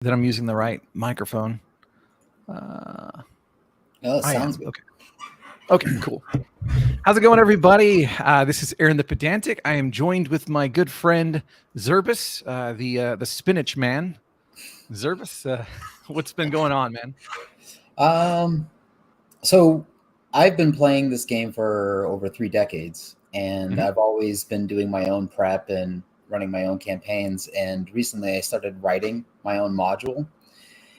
that I'm using the right microphone. Oh, I sounds am. good. Okay, cool. How's it going, everybody? This is Aaron the Pedantic. I am joined with my good friend Zherbus, the Spinach Man. Zherbus, what's been going on, man? So I've been playing this game for over 3 decades, and I've always been doing my own prep and running my own campaigns. And recently I started writing my own module,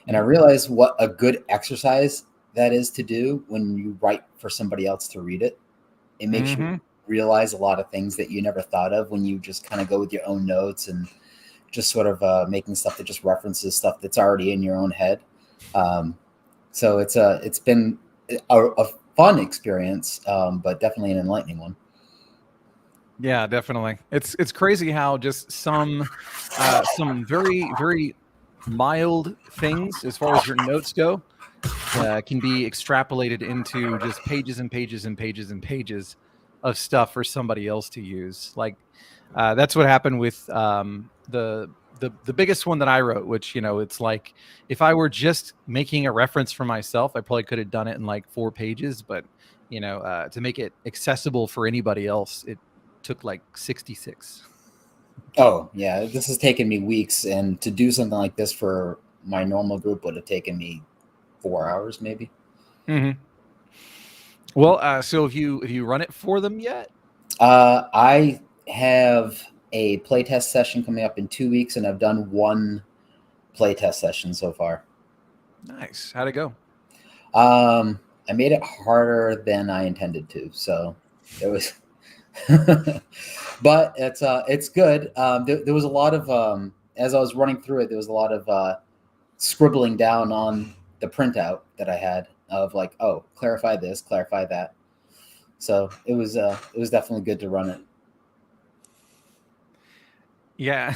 and I realized what a good exercise that is to do when you write for somebody else to read it. It makes you realize a lot of things that you never thought of when you just kind of go with your own notes and just sort of making stuff that just references stuff that's already in your own head. So it's been a fun experience, but definitely an enlightening one. Yeah, definitely. It's crazy how just some very very mild things as far as your notes go can be extrapolated into just pages and pages and pages and pages of stuff for somebody else to use. Like that's what happened with the biggest one that I wrote, which, you know, it's like if I were just making a reference for myself, I probably could have done it in like 4 pages, but you know, to make it accessible for anybody else, it took like 66. Oh yeah, this has taken me weeks, and to do something like this for my normal group would have taken me 4 hours maybe. Well, so have you run it for them yet? I have a playtest session coming up in 2 weeks, and I've done one playtest session so far. Nice. How'd it go? I made it harder than I intended to, so it was but it's good. There was a lot of as I was running through it, there was a lot of scribbling down on the printout that I had of like, oh, clarify this, clarify that. So it was definitely good to run it. Yeah.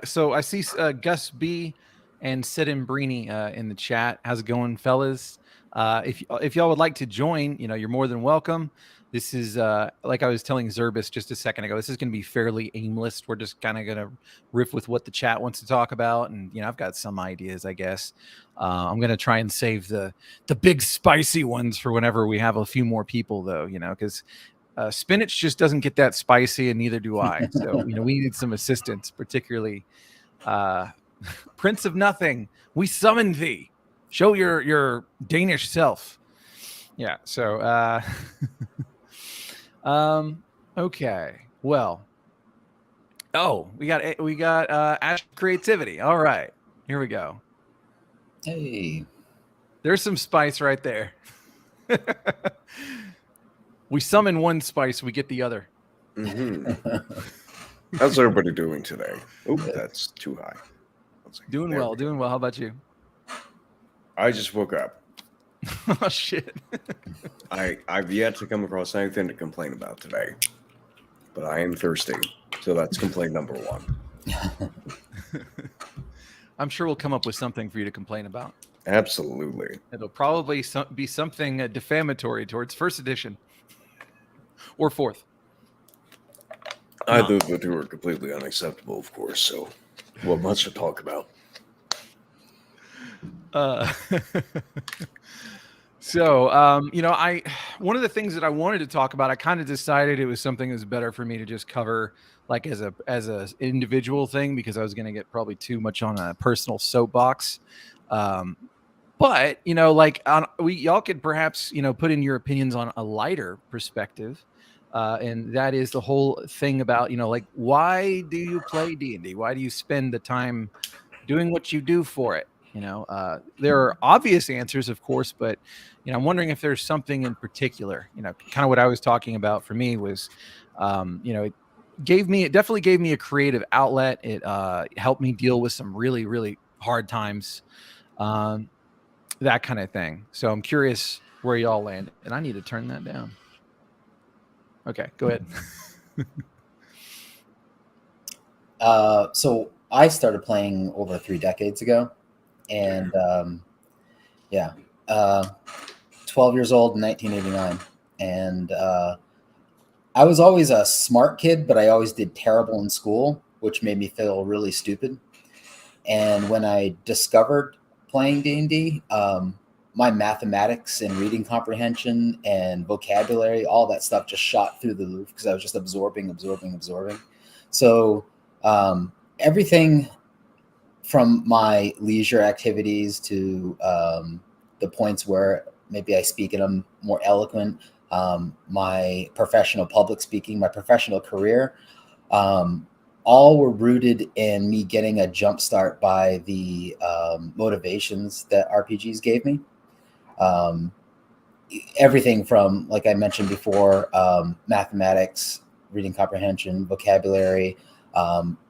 So I see Gus B and Sid and Brini in the chat. How's it going, fellas? If y'all would like to join, you know, you're more than welcome. This is like I was telling Zherbus just a second ago, this is going to be fairly aimless. We're just kind of going to riff with what the chat wants to talk about, and you know, I've got some ideas, I guess. I'm going to try and save the big spicy ones for whenever we have a few more people, though, you know, because spinach just doesn't get that spicy, and neither do I. So, you know, we need some assistance, particularly Prince of Nothing. We summon thee. Show your Danish self. Yeah. So, okay. Well. Oh, we got Ash of Creativity. All right, here we go. Hey, there's some spice right there. We summon one spice, we get the other. How's everybody doing today? Oh, that's too high. Doing well. How about you? I just woke up. Oh shit. I've yet to come across anything to complain about today, but I am thirsty, so that's complaint number one. I'm sure we'll come up with something for you to complain about. Absolutely. It'll probably be something defamatory towards first edition or fourth. Either of the two are completely unacceptable, of course, so what much to talk about? So, you know, one of the things that I wanted to talk about, I kind of decided it was something that was better for me to just cover like as a individual thing, because I was going to get probably too much on a personal soapbox. But, you know, like y'all could perhaps, you know, put in your opinions on a lighter perspective. And that is the whole thing about, you know, like, why do you play D&D? Why do you spend the time doing what you do for it? You know, there are obvious answers, of course, but, you know, I'm wondering if there's something in particular. You know, kind of what I was talking about for me was, you know, it definitely gave me a creative outlet. It helped me deal with some really, really hard times, that kind of thing. So I'm curious where y'all land, and I need to turn that down. Okay, go ahead. So I started playing over 3 decades ago, and 12 years old in 1989, and I was always a smart kid, but I always did terrible in school, which made me feel really stupid. And when I discovered playing D&D, my mathematics and reading comprehension and vocabulary, all that stuff just shot through the roof because I was just absorbing. So everything from my leisure activities to the points where maybe I speak in a more eloquent, my professional public speaking, my professional career, all were rooted in me getting a jump start by the motivations that RPGs gave me. Everything from, like I mentioned before, mathematics, reading comprehension, vocabulary,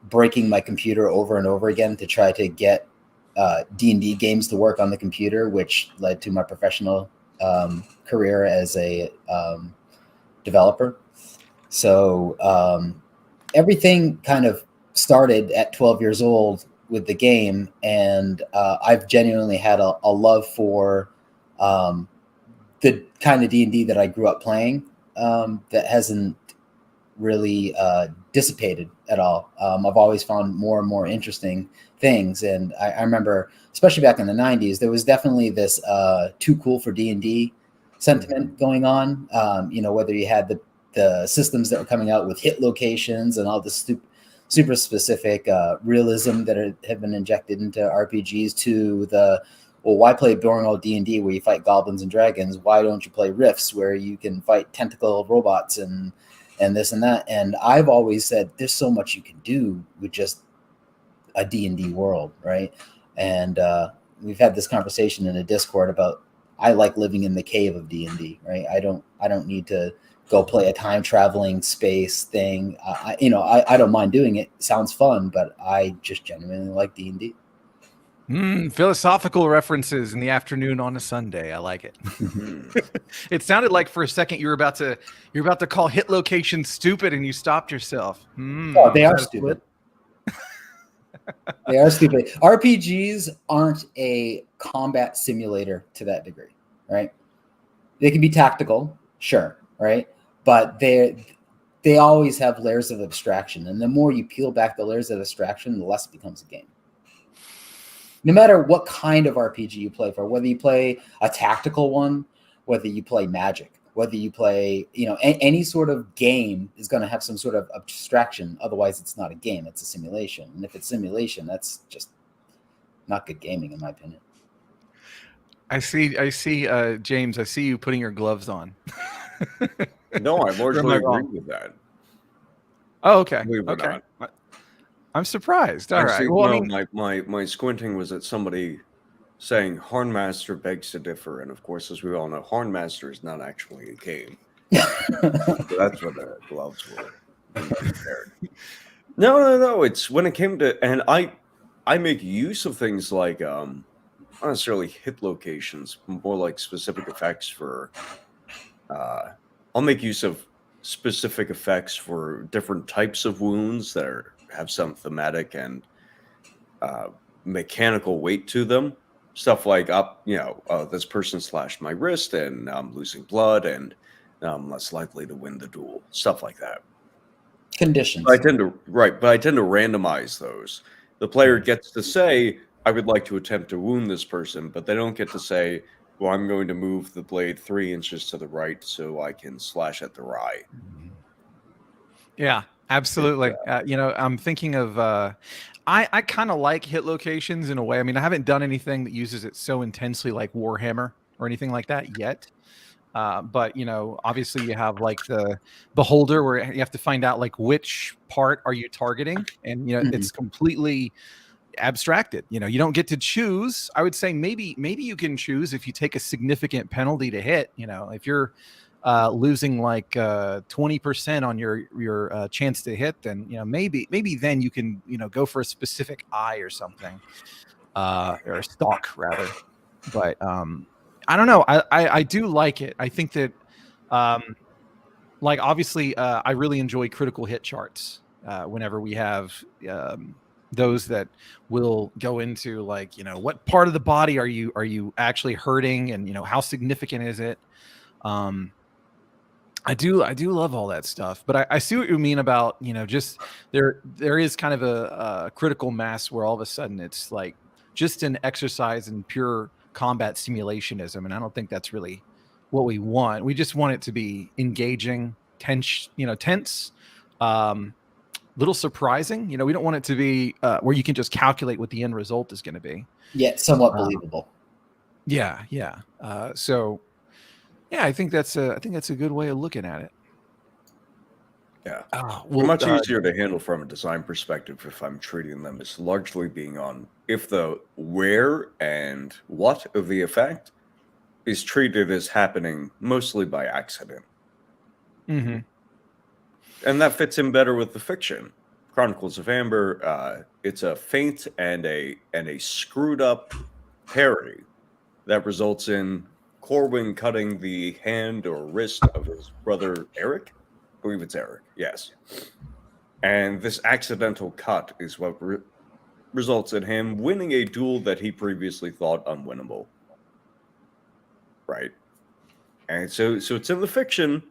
breaking my computer over and over again to try to get D&D games to work on the computer, which led to my professional career as a developer. So everything kind of started at 12 years old with the game, and I've genuinely had a love for the kind of D&D that I grew up playing that hasn't really dissipated at all. I've always found more and more interesting things, and I remember, especially back in the 90s, there was definitely this too cool for D&D sentiment going on. Whether you had the systems that were coming out with hit locations and all this super specific realism that had been injected into RPGs, to the, well, why play boring old D&D where you fight goblins and dragons? Why don't you play Rifts where you can fight tentacle robots and this and that? And I've always said there's so much you can do with just a D&D world, right? And we've had this conversation in a Discord about, I like living in the cave of D&D, right? I don't need to go play a time traveling space thing. I don't mind doing it. It sounds fun, but I just genuinely like D&D. Philosophical references in the afternoon on a Sunday. I like it. It sounded like for a second you're about to call hit location stupid, and you stopped yourself. Oh, they are stupid. They are stupid. RPGs aren't a combat simulator to that degree, right? They can be tactical, sure, right? But they always have layers of abstraction, and the more you peel back the layers of abstraction, the less it becomes a game. No matter what kind of RPG you play for, whether you play a tactical one, whether you play Magic, whether you play, any sort of game is going to have some sort of abstraction. Otherwise, it's not a game; it's a simulation. And if it's simulation, that's just not good gaming, in my opinion. I see, James. I see you putting your gloves on. No, I largely agree with that. Oh, okay. Okay. I'm surprised. All right. Well, my squinting was at somebody saying Hornmaster begs to differ, and of course, as we all know, Hornmaster is not actually a game. So that's what the gloves were compared. No. It's when it came to, and I make use of things like not necessarily hit locations, more like specific effects for. I'll make use of specific effects for different types of wounds that have some thematic and mechanical weight to them. Stuff like this person slashed my wrist and I'm losing blood and I'm less likely to win the duel. Stuff like that. Conditions. But I tend to randomize those. The player gets to say, I would like to attempt to wound this person, but they don't get to say, well, I'm going to move the blade 3 inches to the right so I can slash at the eye. Yeah, absolutely. I'm thinking of, I kind of like hit locations in a way. I mean, I haven't done anything that uses it so intensely like Warhammer or anything like that yet. But obviously you have like the beholder where you have to find out like which part are you targeting, and it's completely abstracted. You don't get to choose. I would say maybe you can choose if you take a significant penalty to hit. If you're losing like 20% on your chance to hit, then maybe then you can go for a specific eye or something, or a stalk rather. But I don't know. I do like it. I think that like obviously I really enjoy critical hit charts whenever we have those that will go into like what part of the body are you actually hurting, and how significant is it. I do love all that stuff, but I see what you mean about, just there is kind of a critical mass where all of a sudden it's like just an exercise in pure combat simulationism, and I don't think that's really what we want. We just want it to be engaging, tense, um, little surprising. We don't want it to be where you can just calculate what the end result is going to be. Yeah, somewhat Uh, believable. Yeah. So yeah, I think that's a good way of looking at it. Yeah. Well, much easier to handle from a design perspective if I'm treating them as largely being on if the where and what of the effect is treated as happening mostly by accident. Mm-hmm. And that fits in better with the fiction. Chronicles of Amber, it's a feint and a screwed up parry that results in Corwin cutting the hand or wrist of his brother Eric. I believe it's Eric, yes. And this accidental cut is what results in him winning a duel that he previously thought unwinnable. Right? And so it's in the fiction.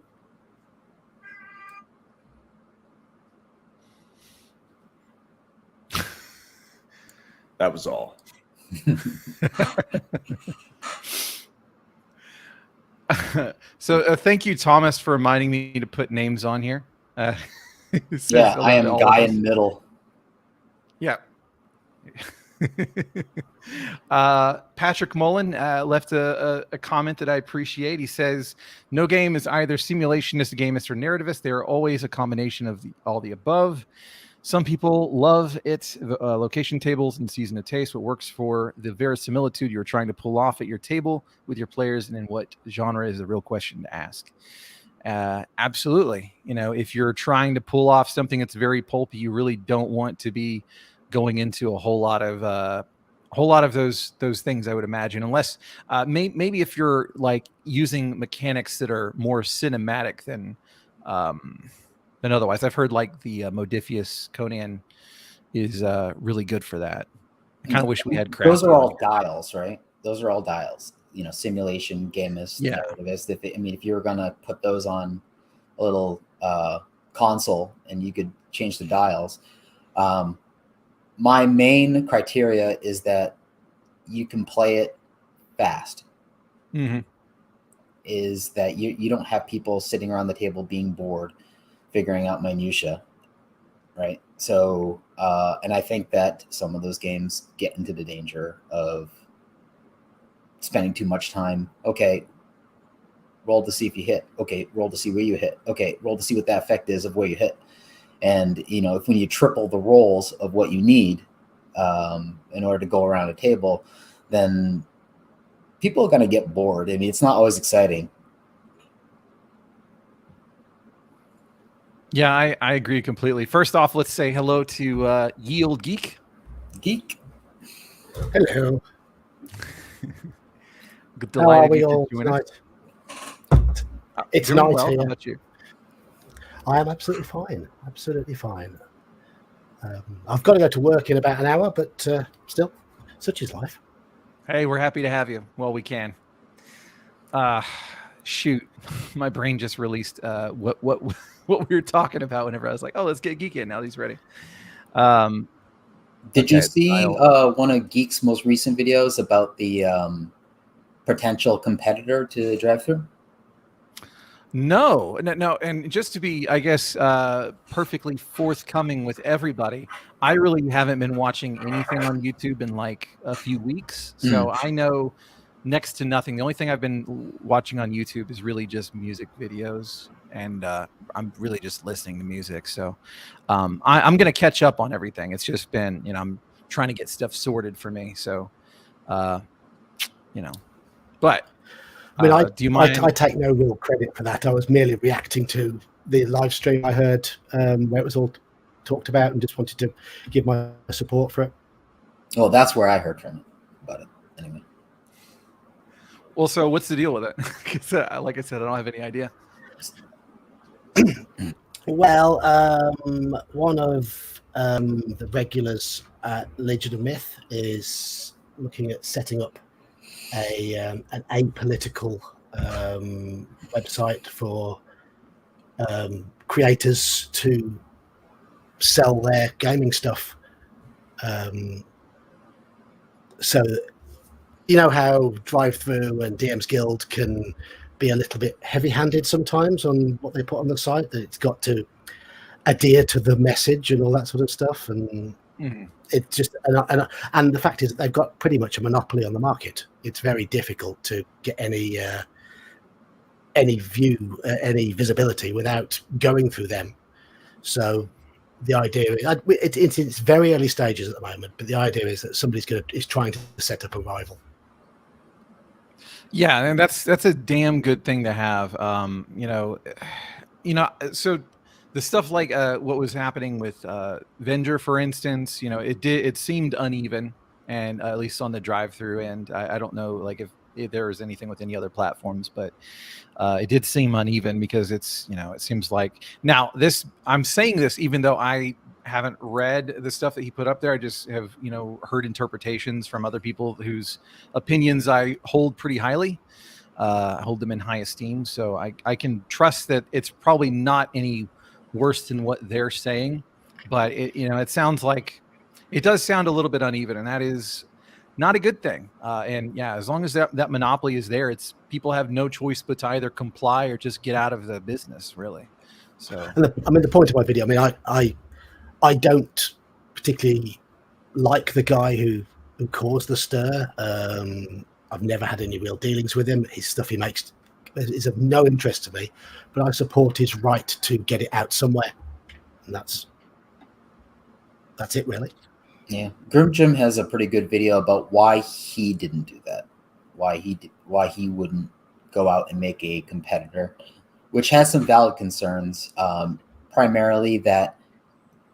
That was all. So thank you, Thomas, for reminding me to put names on here. Yeah, I am Guy in middle. Yeah. Patrick Mullen left a comment that I appreciate. He says, no game is either simulationist, gamist, or narrativist. They are always a combination of all the above. Some people love it, location tables and season of taste, what works for the verisimilitude you're trying to pull off at your table with your players, and in what genre is a real question to ask. Absolutely. If you're trying to pull off something that's very pulpy, you really don't want to be going into a whole lot of those things, I would imagine, unless maybe if you're like using mechanics that are more cinematic than otherwise. I've heard like the Modifius Conan is really good for that. I kind of wish we had craft. Those are all dials, right? Those are all dials. Simulation, gamist, narrativist. If you were gonna put those on a little console and you could change the dials. My main criteria is that you can play it fast. Mm-hmm. Is that you don't have people sitting around the table being bored, figuring out minutia, right? So, and I think that some of those games get into the danger of spending too much time. Okay, roll to see if you hit. Okay, roll to see where you hit. Okay, roll to see what that effect is of where you hit. And if when you triple the rolls of what you need in order to go around a table, then people are going to get bored. It's not always exciting. Yeah, I agree completely. First off, let's say hello to Yield Geek. Geek. Hello. How are we all tonight? It's night well. here. How about you? I am absolutely fine. Absolutely fine. I've got to go to work in about an hour, but still, such is life. Hey, we're happy to have you. Well, we can. Shoot, my brain just released what we were talking about whenever I was like, oh, let's get Geek in. Now he's ready. Did you see one of Geek's most recent videos about the potential competitor to Drive-Thru? No. And just to be, I guess, perfectly forthcoming with everybody, I really haven't been watching anything on YouTube in like a few weeks. So I know next to nothing. The only thing I've been watching on YouTube is really just music videos, and I'm really just listening to music. So I'm going to catch up on everything. It's just been, I'm trying to get stuff sorted for me. So, but do you mind? I take no real credit for that. I was merely reacting to the live stream I heard where it was all talked about, and just wanted to give my support for it. Well, that's where I heard from it about it. Anyway. Well, so what's the deal with it? Because, like I said, I don't have any idea. Well, one of the regulars at Legion of Myth is looking at setting up an apolitical website for creators to sell their gaming stuff. So you know how Drive-Thru and DM's Guild can be a little bit heavy-handed sometimes on what they put on the site, that it's got to adhere to the message and all that sort of stuff, and it just and the fact is that they've got pretty much a monopoly on the market. It's very difficult to get any visibility without going through them. So the idea is, it's very early stages at the moment, but the idea is that somebody's is trying to set up a rival. Yeah, and that's a damn good thing to have. So the stuff like what was happening with Venger, for instance, it seemed uneven, and at least on the drive-through end, I don't know like if there was anything with any other platforms, but it did seem uneven because it's it seems like now I'm saying this even though I haven't read the stuff that he put up there. I just have heard interpretations from other people whose opinions I hold pretty highly. Hold them in high esteem, so I can trust that it's probably not any worse than what they're saying, but it sounds like it does sound a little bit uneven, and that is not a good thing. And yeah, as long as that monopoly is there, it's people have no choice but to either comply or just get out of the business, really. So the point of my video, I don't particularly like the guy who caused the stir. I've never had any real dealings with him. His stuff he makes is of no interest to me, but I support his right to get it out somewhere, and that's it, really. Yeah, Grim Jim has a pretty good video about why he didn't do that, why he wouldn't go out and make a competitor, which has some valid concerns. Primarily that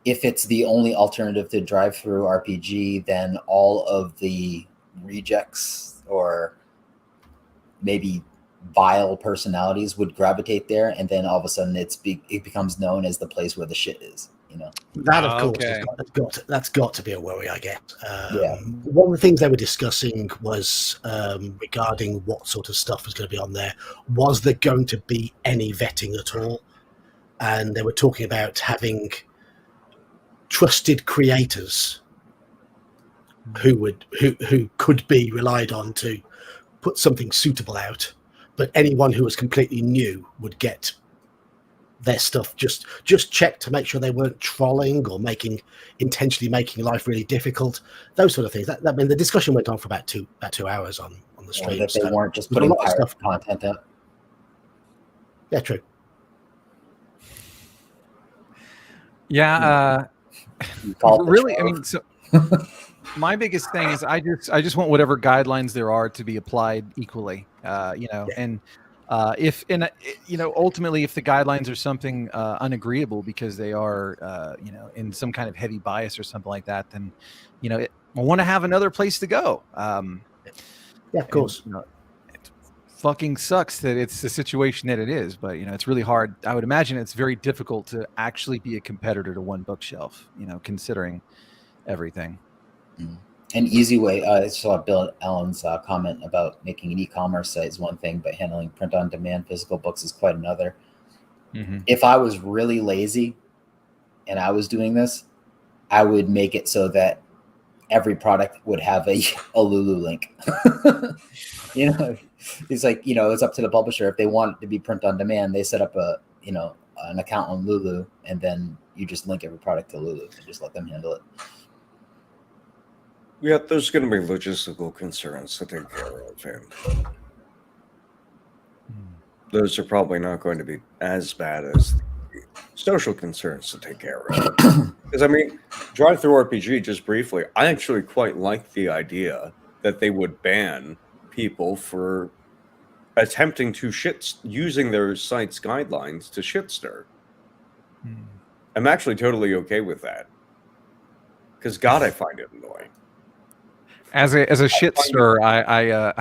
if it's the only alternative to Drive-Thru RPG, then all of the rejects or maybe vile personalities would gravitate there, and then all of a sudden it becomes known as the place where the shit is. That, of course, okay. that's got to be a worry, I guess. Yeah. One of the things they were discussing was regarding what sort of stuff was going to be on there. Was there going to be any vetting at all? And they were talking about having trusted creators who could be relied on to put something suitable out, but anyone who was completely new would get their stuff just checked to make sure they weren't trolling or intentionally making life really difficult. Those sort of things. The discussion went on for about two hours on the stream. That they weren't just putting pirate content out. Yeah, true. Yeah, really. So my biggest thing is I just want whatever guidelines there are to be applied equally. And ultimately, if the guidelines are something unagreeable because they are in some kind of heavy bias or something like that, then I want to have another place to go. Yeah, of course. It fucking sucks that it's the situation that it is, but it's really hard. I would imagine it's very difficult to actually be a competitor to One Bookshelf, considering everything. An easy way, I saw Bill Allen's comment about making an e-commerce site is one thing, but handling print-on-demand physical books is quite another. Mm-hmm. If I was really lazy and I was doing this, I would make it so that every product would have a Lulu link. It's like, it's up to the publisher. If they want it to be print on demand, they set up an account on Lulu, and then you just link every product to Lulu and just let them handle it. Yeah, there's going to be logistical concerns to take care of, and those are probably not going to be as bad as the social concerns to take care of. Because, Drive-Thru RPG, just briefly, I actually quite like the idea that they would ban people for attempting to using their site's guidelines to shitstir. I'm actually totally okay with that. Because, God, I find it annoying. As a shit stir, I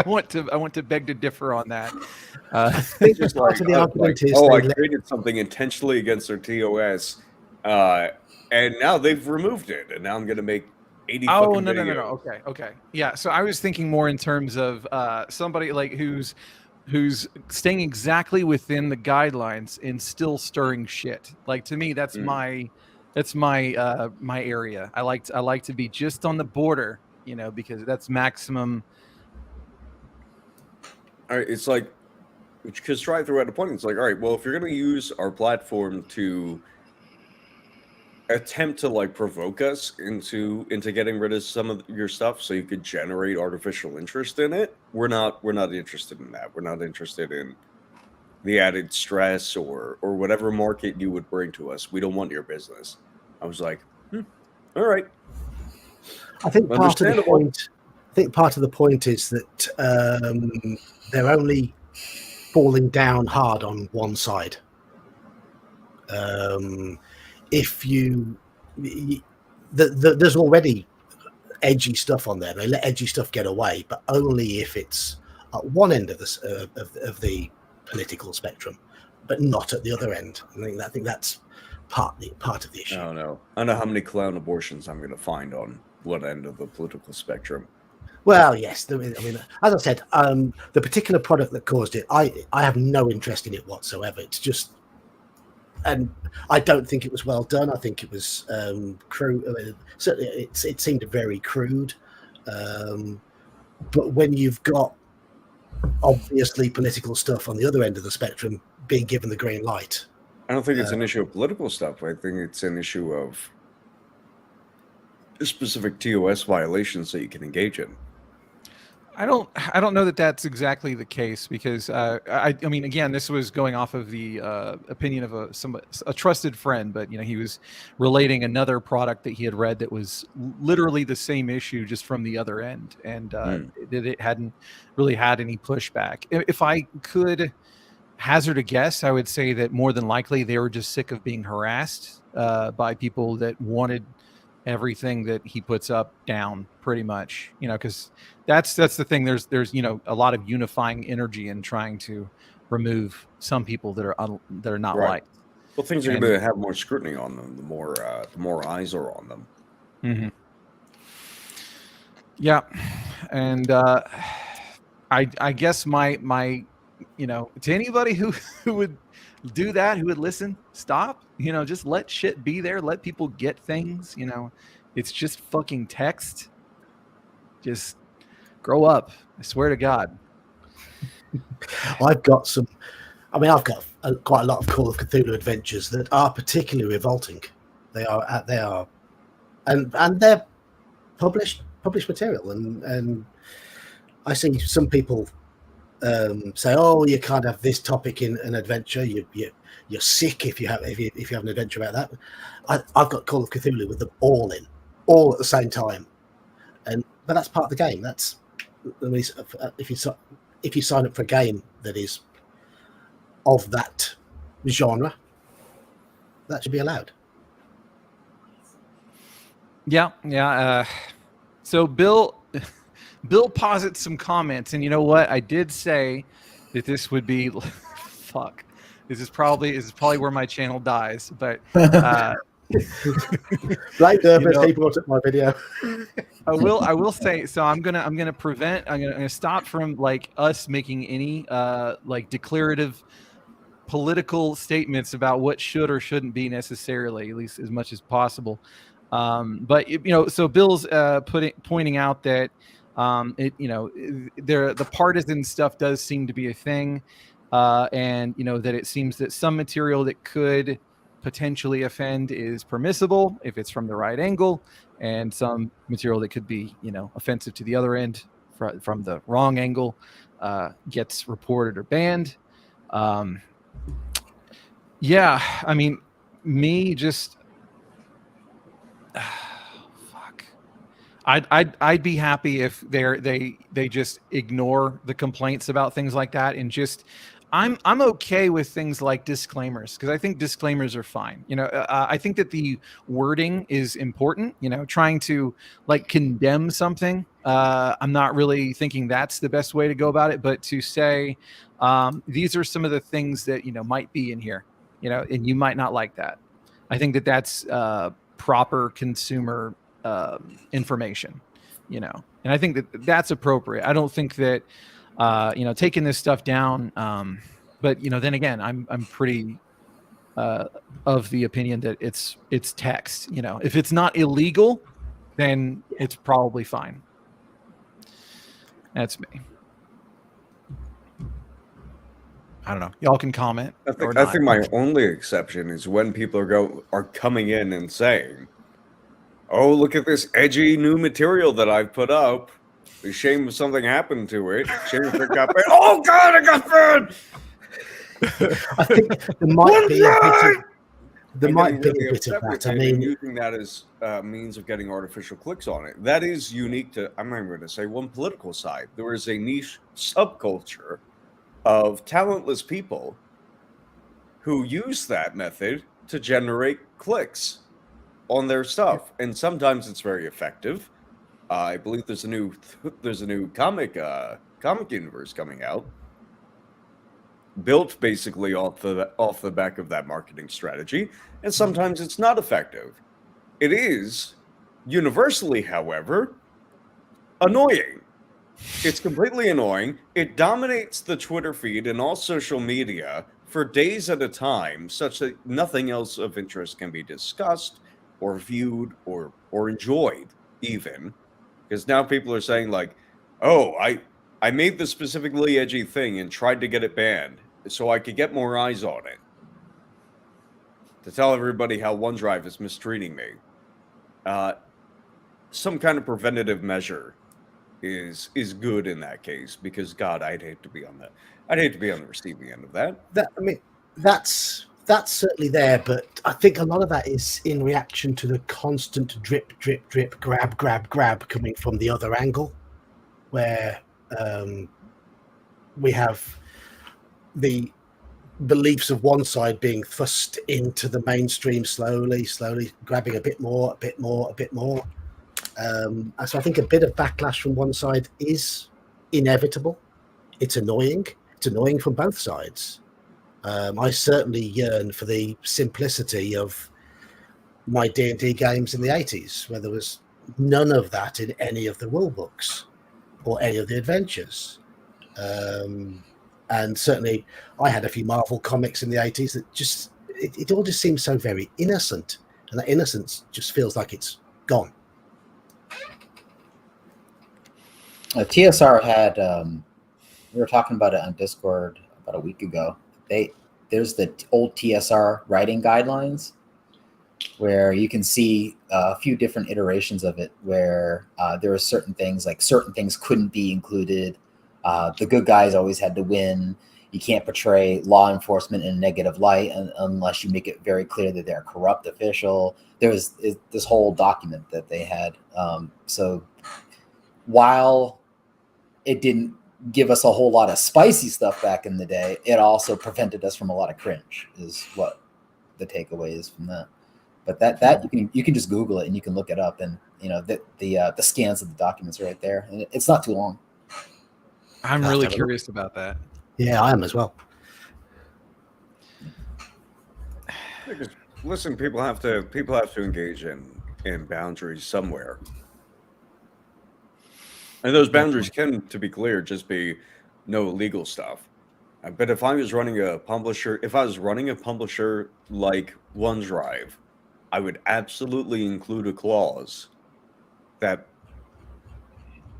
want to beg to differ on that. Just like, I created something intentionally against their TOS, and now they've removed it, and now I'm going to make 80 videos. No. Okay. Yeah. So I was thinking more in terms of somebody like who's who's staying exactly within the guidelines and still stirring shit. Like, to me, that's my my area. I like to be just on the border, you know, because that's maximum. All right, it's like, because try through at a point, it's like, all right, well, if you're going to use our platform to attempt to like provoke us into getting rid of some of your stuff so you could generate artificial interest in it, we're not interested in that. We're not interested in the added stress or whatever market you would bring to us. We don't want your business. I was like, all right. I think part of the Understandable. point. I think part of the point is that they're only falling down hard on one side. If there's already edgy stuff on there. They let edgy stuff get away, but only if it's at one end of the political spectrum, but not at the other end. I think that's part of the issue. I don't know. I don't know how many clown abortions I'm going to find on one end of the political spectrum. Well, yes. I mean, as I said, the particular product that caused it, I have no interest in it whatsoever. It's just, and I don't think it was well done. I think it was crude. Certainly, it seemed very crude. But when you've got obviously political stuff on the other end of the spectrum being given the green light, I don't think it's an issue of political stuff. I think it's an issue of specific TOS violations that you can engage in. I don't know that that's exactly the case, because I mean, again, this was going off of the opinion of a trusted friend, but you know, he was relating another product that he had read that was literally the same issue, just from the other end, and that it hadn't really had any pushback. If I could hazard a guess, I would say that more than likely they were just sick of being harassed by people that wanted everything that he puts up down, pretty much, you know, because that's the thing. There's you know, a lot of unifying energy in trying to remove some people that are not Right. liked. Well, things are going to have more scrutiny on them. The more eyes are on them. Mm-hmm. Yeah, and I guess my you know, to anybody who would do that, who would listen, stop. You know, just let shit be there. Let people get things. You know, it's just fucking text. Just grow up. I swear to God. I've got quite a lot of Call of Cthulhu adventures that are particularly revolting. They are, and they're published material, and I see some people say, "Oh, you can't have this topic in an adventure. You're sick if you have an adventure about that." I've got Call of Cthulhu with them all at the same time, but that's part of the game. That's, if you sign up for a game that is of that genre, that should be allowed. Yeah. So Bill posits some comments, and you know what? I did say that this would be fuck. This is probably where my channel dies, but Blame Zherbus, he brought up my video. I will say, so I'm gonna stop from like us making any like declarative political statements about what should or shouldn't be necessarily, at least as much as possible. But you know, so Bill's pointing out that the partisan stuff does seem to be a thing, and you know, that it seems that some material that could potentially offend is permissible if it's from the right angle, and some material that could be, you know, offensive to the other end from the wrong angle gets reported or banned. Yeah, I mean, me just fuck. I'd be happy if they just ignore the complaints about things like that, and just I'm okay with things like disclaimers, because I think disclaimers are fine. You know, I think that the wording is important. You know, trying to like condemn something, I'm not really thinking that's the best way to go about it. But to say these are some of the things that, you know, might be in here, you know, and you might not like that. I think that that's proper consumer information, you know, and I think that that's appropriate. I don't think that taking this stuff down. But then again, I'm pretty of the opinion that it's text. If it's not illegal, then it's probably fine. That's me. I don't know. Y'all can comment. I think my only exception is when people are coming in and saying, "Oh, look at this edgy new material that I've put up. It's a shame if something happened to it. Shame if it got banned. Oh God, it got banned." I think there might be a bit of that. I mean, using that as a means of getting artificial clicks on it. That is unique to, I'm not even going to say one political side. There is a niche subculture of talentless people who use that method to generate clicks on their stuff, and sometimes it's very effective. I believe there's a new comic universe coming out, built basically off the back of that marketing strategy, and sometimes it's not effective. It is universally, however, annoying. It's completely annoying. It dominates the Twitter feed and all social media for days at a time, such that nothing else of interest can be discussed or viewed or enjoyed, even. Because now people are saying like, "Oh, I made this specifically edgy thing and tried to get it banned so I could get more eyes on it, to tell everybody how OneDrive is mistreating me." Some kind of preventative measure is good in that case, because God, I'd hate to be on the receiving end of that. I mean, that's certainly there, but I think a lot of that is in reaction to the constant drip, drip, drip, grab, grab, grab coming from the other angle, where we have the beliefs of one side being thrust into the mainstream slowly, grabbing a bit more. And so I think a bit of backlash from one side is inevitable. It's annoying. It's annoying from both sides. I certainly yearn for the simplicity of my D&D games in the 80s, where there was none of that in any of the rule books or any of the adventures. And certainly I had a few Marvel comics in the 80s that just, it all just seems so very innocent. And that innocence just feels like it's gone. TSR had, we were talking about it on Discord about a week ago. There's the old TSR writing guidelines where you can see a few different iterations of it, where there are certain things couldn't be included. The good guys always had to win. You can't portray law enforcement in a negative light unless you make it very clear that they're a corrupt official. There was this whole document that they had. So while it didn't give us a whole lot of spicy stuff back in the day, it also prevented us from a lot of cringe, is what the takeaway is from that. But that you can just Google it and you can look it up, and the scans of the documents are right there, and it's not too long. I'm really curious about that. Yeah, I am as well. Because, listen, people have to engage in boundaries somewhere. And those boundaries can, to be clear, just be no illegal stuff. But if I was running a publisher like OneDrive, I would absolutely include a clause that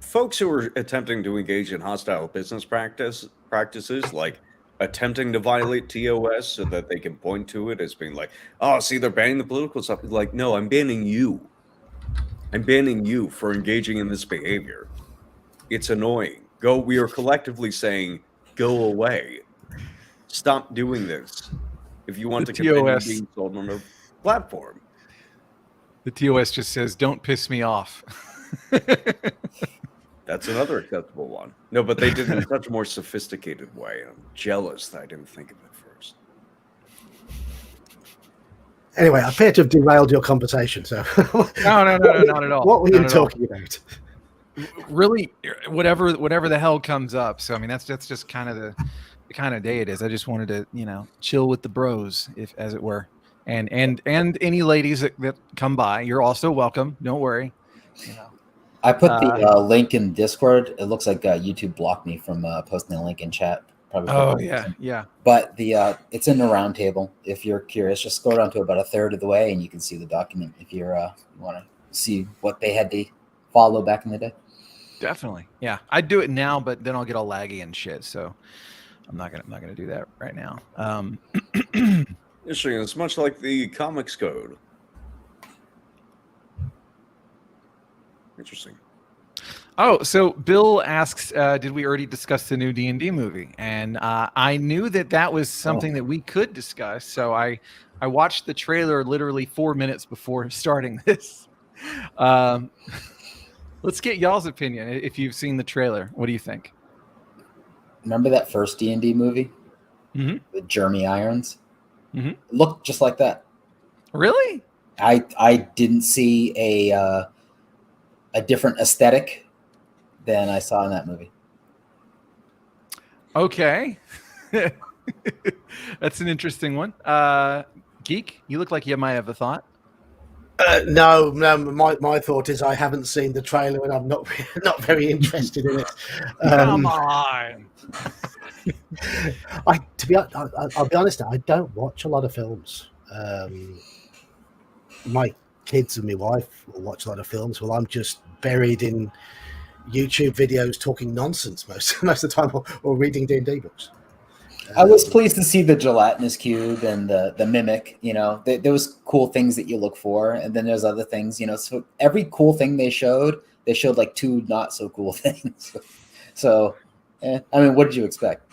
folks who are attempting to engage in hostile business practices, like attempting to violate TOS so that they can point to it as being like, "Oh, see, they're banning the political stuff." Like, no, I'm banning you. I'm banning you for engaging in this behavior. It's annoying. We are collectively saying, go away. Stop doing this. If you want to continue being sold on a platform. The TOS just says, "Don't piss me off." That's another acceptable one. No, but they did it in such a more sophisticated way. I'm jealous that I didn't think of it first. Anyway, I appear to have derailed your conversation. So No, not at all. What were you talking about? Really, whatever the hell comes up. So I mean, that's just kind of the kind of day it is. I just wanted to chill with the bros, as it were, and any ladies that come by, you're also welcome. Don't worry. I put the link in Discord. It looks like YouTube blocked me from posting a link in chat. Probably for Oh that yeah, reason. yeah. But the it's in the round table. If you're curious, just scroll down to about a third of the way, and you can see the document. If you're you want to see what they had to follow back in the day. Definitely. Yeah. I'd do it now, but then I'll get all laggy and shit. So I'm not gonna do that right now. Interesting. It's much like the comics code. Interesting. Oh, so Bill asks, did we already discuss the new D&D movie? And I knew that was something that we could discuss. So I watched the trailer literally 4 minutes before starting this. Let's get y'all's opinion. If you've seen the trailer, what do you think? Remember that first D&D movie with Jeremy Irons? It looked just like that. Really? I didn't see a different aesthetic than I saw in that movie. Okay. That's an interesting one. Geek, you look like you might have a thought. No, my thought is I haven't seen the trailer and I'm not very interested in it. Come on. I'll be honest, I don't watch a lot of films. My kids and my wife will watch a lot of films. Well, I'm just buried in YouTube videos talking nonsense most of the time, or reading D&D books. I was pleased to see the gelatinous cube and the mimic. You know, there was cool things that you look for, and then there's other things. You know, so every cool thing they showed like 2 not so cool things. So, I mean, what did you expect?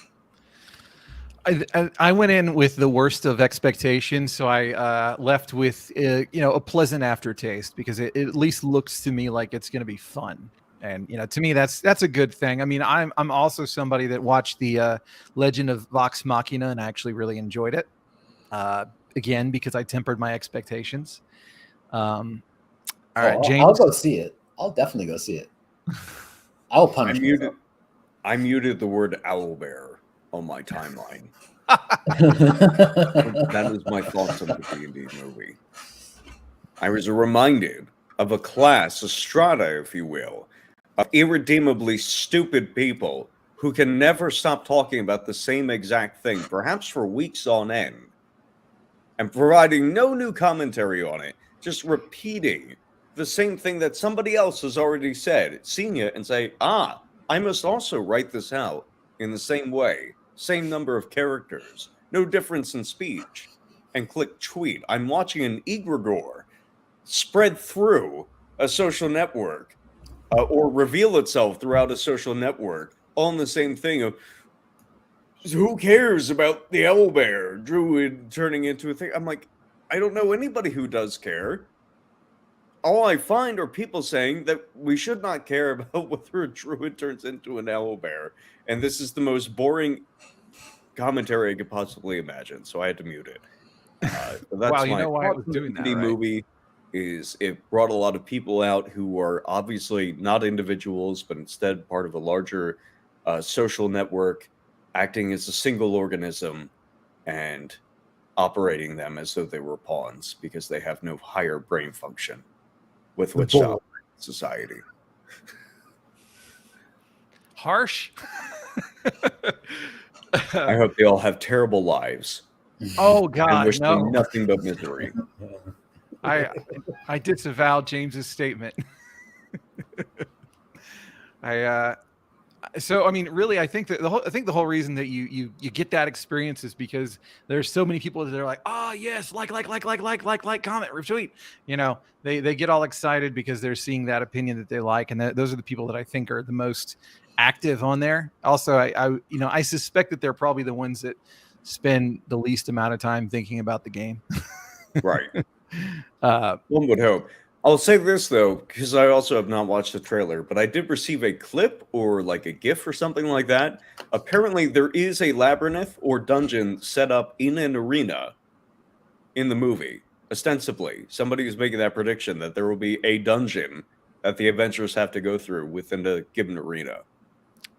I went in with the worst of expectations, so I left with a pleasant aftertaste, because it at least looks to me like it's going to be fun. And to me, that's a good thing. I mean, I'm also somebody that watched the Legend of Vox Machina, and I actually really enjoyed it. Again, because I tempered my expectations. All right, James. I'll go see it. I'll definitely go see it. I'll punish myself. I muted the word owlbear on my timeline. That is my thoughts on the D&D movie. I was reminded of a class, a strata, if you will, of irredeemably stupid people who can never stop talking about the same exact thing, perhaps for weeks on end, and providing no new commentary on it, just repeating the same thing that somebody else has already said, seeing it and say, I must also write this out in the same way, same number of characters, no difference in speech, and click tweet. I'm watching an egregore spread through a social network or reveal itself throughout a social network on the same thing of, who cares about the owlbear druid turning into a thing? I'm like, I don't know anybody who does care. All I find are people saying that we should not care about whether a druid turns into an owlbear, and this is the most boring commentary I could possibly imagine. So I had to mute it. So that's wow, you know why I was doing that, right? Movie is it brought a lot of people out who are obviously not individuals, but instead part of a larger social network, acting as a single organism and operating them as though they were pawns because they have no higher brain function with which to operate society. Harsh. I hope they all have terrible lives. Oh God, and wish no! them nothing but misery. I disavow James's statement. So I mean, really, I think that the whole reason that you get that experience is because there's so many people that are like, oh yes, like, comment, retweet. They get all excited because they're seeing that opinion that they like, and those are the people that I think are the most active on there. Also, I suspect that they're probably the ones that spend the least amount of time thinking about the game. Right. One would hope. I'll say this, though, because I also have not watched the trailer, but I did receive a clip or like a GIF or something like that. Apparently, there is a labyrinth or dungeon set up in an arena in the movie. Ostensibly, somebody is making that prediction that there will be a dungeon that the adventurers have to go through within a given arena.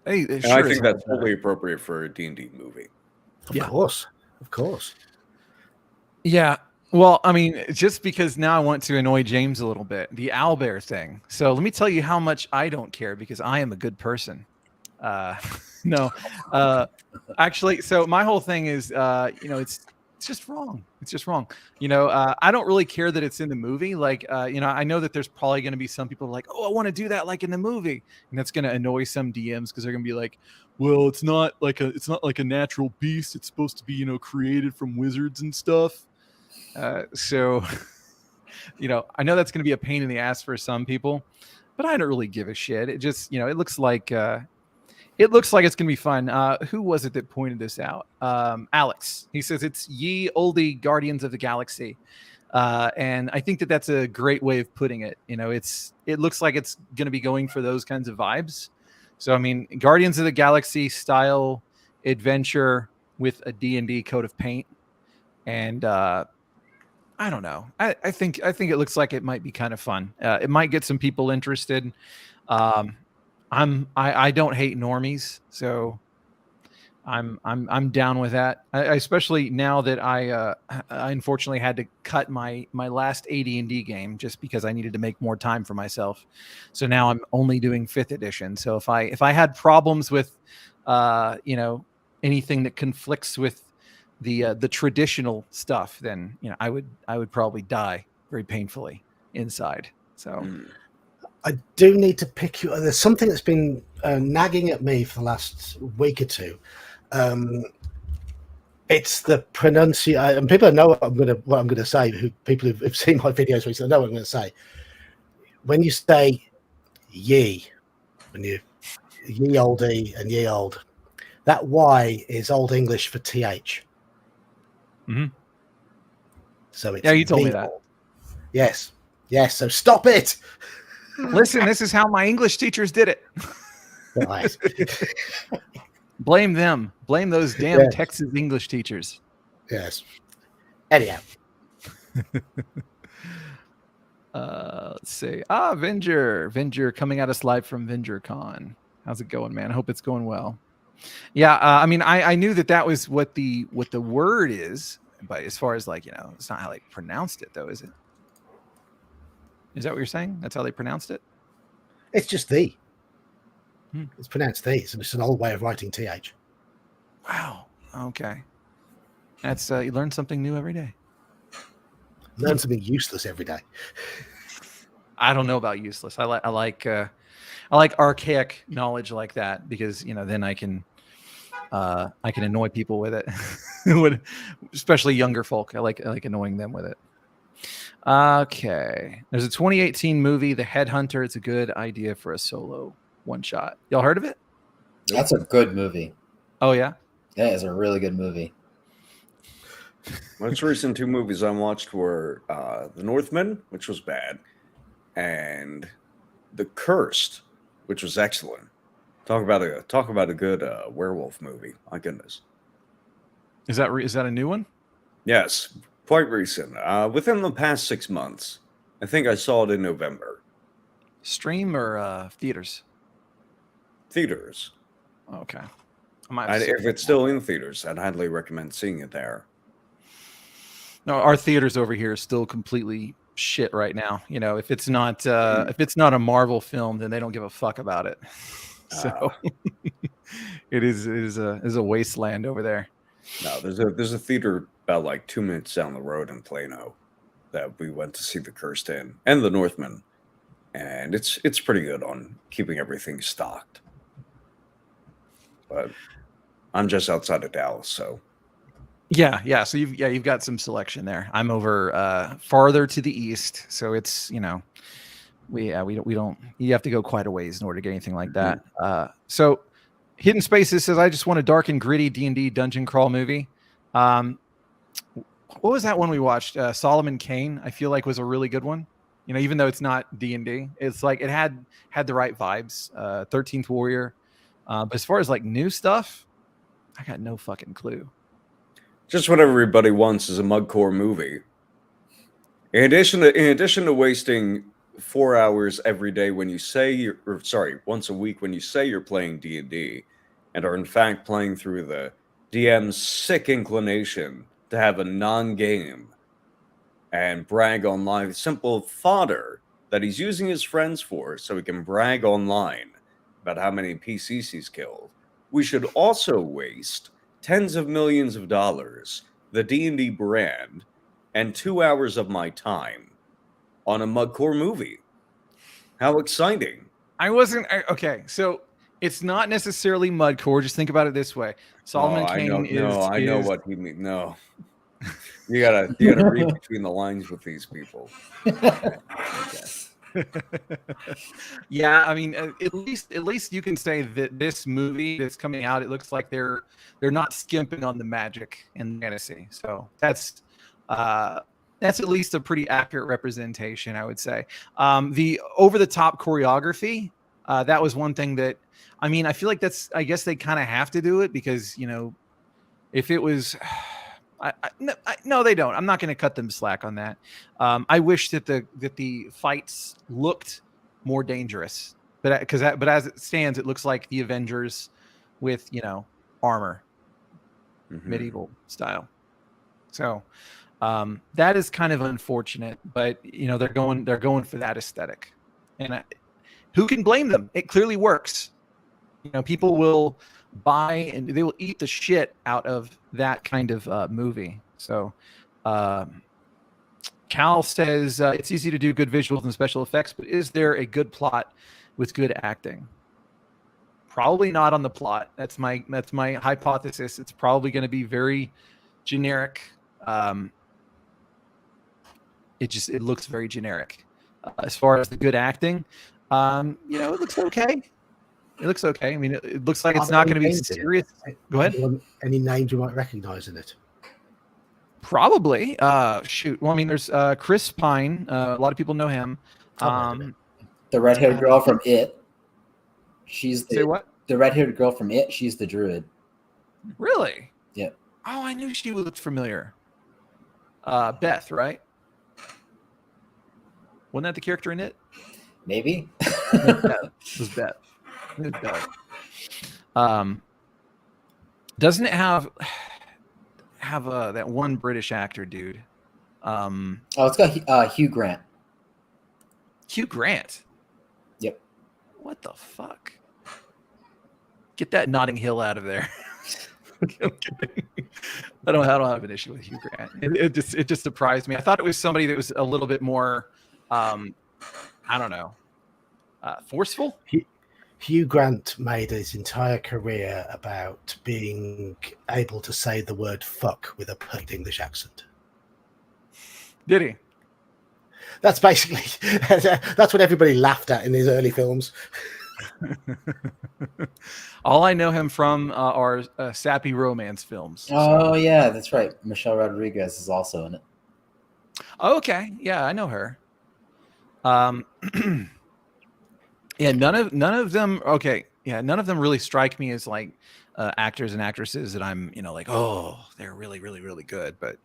Hey, and I think that's totally appropriate for a D&D movie. Of course. Yeah. Well, I mean, just because now I want to annoy James a little bit, the owlbear thing. So let me tell you how much I don't care because I am a good person. Uh, no, uh, actually, so my whole thing is, it's just wrong. It's just wrong. I don't really care that it's in the movie. Like, I know that there's probably going to be some people like, oh, I want to do that like in the movie, and that's going to annoy some DMs because they're going to be like, well, it's not like a natural beast. It's supposed to be, created from wizards and stuff. So, I know that's going to be a pain in the ass for some people, but I don't really give a shit. It just, it looks like it's going to be fun. Who was it that pointed this out? Alex. He says it's ye olde Guardians of the Galaxy. And I think that that's a great way of putting it. It looks like it's going to be going for those kinds of vibes. So, I mean, Guardians of the Galaxy style adventure with a D&D coat of paint. And, I don't know. I think it looks like it might be kind of fun. It might get some people interested. I don't hate normies, so I'm down with that. I especially now that I unfortunately had to cut my last AD&D game just because I needed to make more time for myself. So now I'm only doing 5th edition. So if I had problems with anything that conflicts with the traditional stuff, then I would probably die very painfully inside. So I do need to pick you. There's something that's been nagging at me for the last week or two. It's the pronunciation, and people know what I'm going to say. People who've seen my videos recently know what I'm going to say. When you say "ye," when you ye olde and ye old, that Y is Old English for TH. Mm-hmm. So it's you told me that. Old. Yes. So stop it. Listen, this is how my English teachers did it. Right. Blame them. Blame those damn Texas English teachers. Yes. Anyhow. Let's see. Venger coming at us live from VengerCon. How's it going, man? I hope it's going well. Yeah, I mean, I knew that was what the word is, but as far as it's not how they pronounced it, though, is it? Is that what you're saying? That's how they pronounced it? It's just the. It's pronounced the. So it's an old way of writing TH. Wow. Okay. That's you learn something new every day. Learn something useless every day. I don't know about useless. I like archaic knowledge like that because then I can annoy people with it. Especially younger folk. I like annoying them with it. Okay. There's a 2018 movie, The Headhunter. It's a good idea for a solo one shot. Y'all heard of it? That's a good movie. Oh yeah? Yeah, it's a really good movie. Most recent 2 movies I watched were The Northman, which was bad, and The Cursed, which was excellent. Talk about a good werewolf movie. My goodness. Is that a new one? Yes, quite recent. Within the past 6 months. I think I saw it in November. Stream or theaters? Theaters. Okay. If it's still in theaters, I'd highly recommend seeing it there. No, our theaters over here are still completely shit right now. If it's not a Marvel film, then they don't give a fuck about it. So it is a wasteland over there. No, there's a theater about 2 minutes down the road in Plano that we went to see The Cursed in, and The Northman, and it's pretty good on keeping everything stocked. But I'm just outside of Dallas, so. Yeah. So you've got some selection there. I'm over farther to the east, so it's we don't. You have to go quite a ways in order to get anything like that. So Hidden Spaces says I just want a dark and gritty D&D dungeon crawl movie. What was that one we watched? Solomon Kane. I feel like was a really good one. Even though it's not D&D, it's like it had the right vibes. 13th Warrior. But as far as new stuff, I got no fucking clue. Just what everybody wants is a mudcore movie. In addition to wasting 4 hours every day when you say once a week when you say you're playing D&D, and are in fact playing through the DM's sick inclination to have a non-game and brag online, simple fodder that he's using his friends for so he can brag online about how many PCs he's killed. We should also waste tens of millions of dollars, the D&D brand, and 2 hours of my time on a Mudcore movie. How exciting. Okay, so it's not necessarily Mudcore. Just think about it this way. Solomon Kane I know what he means. No. You gotta read between the lines with these people. Yeah, I mean, at least you can say that this movie that's coming out, it looks like they're not skimping on the magic and fantasy. So that's at least a pretty accurate representation, I would say. The over the top choreography, that was one thing that, I mean, I feel like I guess they kind of have to do it because, you know, if it was, no, they don't. I'm not going to cut them slack on that. I wish that the fights looked more dangerous, but as it stands, it looks like the Avengers with, you know, armor, medieval style. So that is kind of unfortunate, but you know, they're going for that aesthetic, and who can blame them? It clearly works. You know, people will buy and they will eat the shit out of that kind of movie. So Cal says it's easy to do good visuals and special effects, but is there a good plot with good acting? Probably not on the plot. That's my hypothesis. It's probably going to be very generic. It looks very generic. As far as the good acting, you know, it looks okay. It looks okay. I mean, it looks like it's not going to be serious. Go ahead. Any names you might recognize in it? Probably. Shoot. Well, I mean, there's Chris Pine. A lot of people know him. The red-haired girl from It. She's Say what? The red-haired girl from It. She's the druid. Really? Yeah. Oh, I knew she looked familiar. Beth, right? Wasn't that the character in It? Maybe. It was Beth. Doesn't it have that one British actor dude? It's got Hugh Grant. Hugh Grant. Yep. What the fuck? Get that Notting Hill out of there. I don't have an issue with Hugh Grant. It just surprised me. I thought it was somebody that was a little bit more, I don't know, forceful. Hugh Grant made his entire career about being able to say the word fuck with a perfect English accent. Did he? That's basically, that's what everybody laughed at in his early films. All I know him from are sappy romance films. Oh, yeah, that's right. Michelle Rodriguez is also in it. Okay. Yeah, I know her. Yeah, none of them. Okay, yeah, none of them really strike me as like actors and actresses that I'm, you know, like, oh, they're really, really, really good. But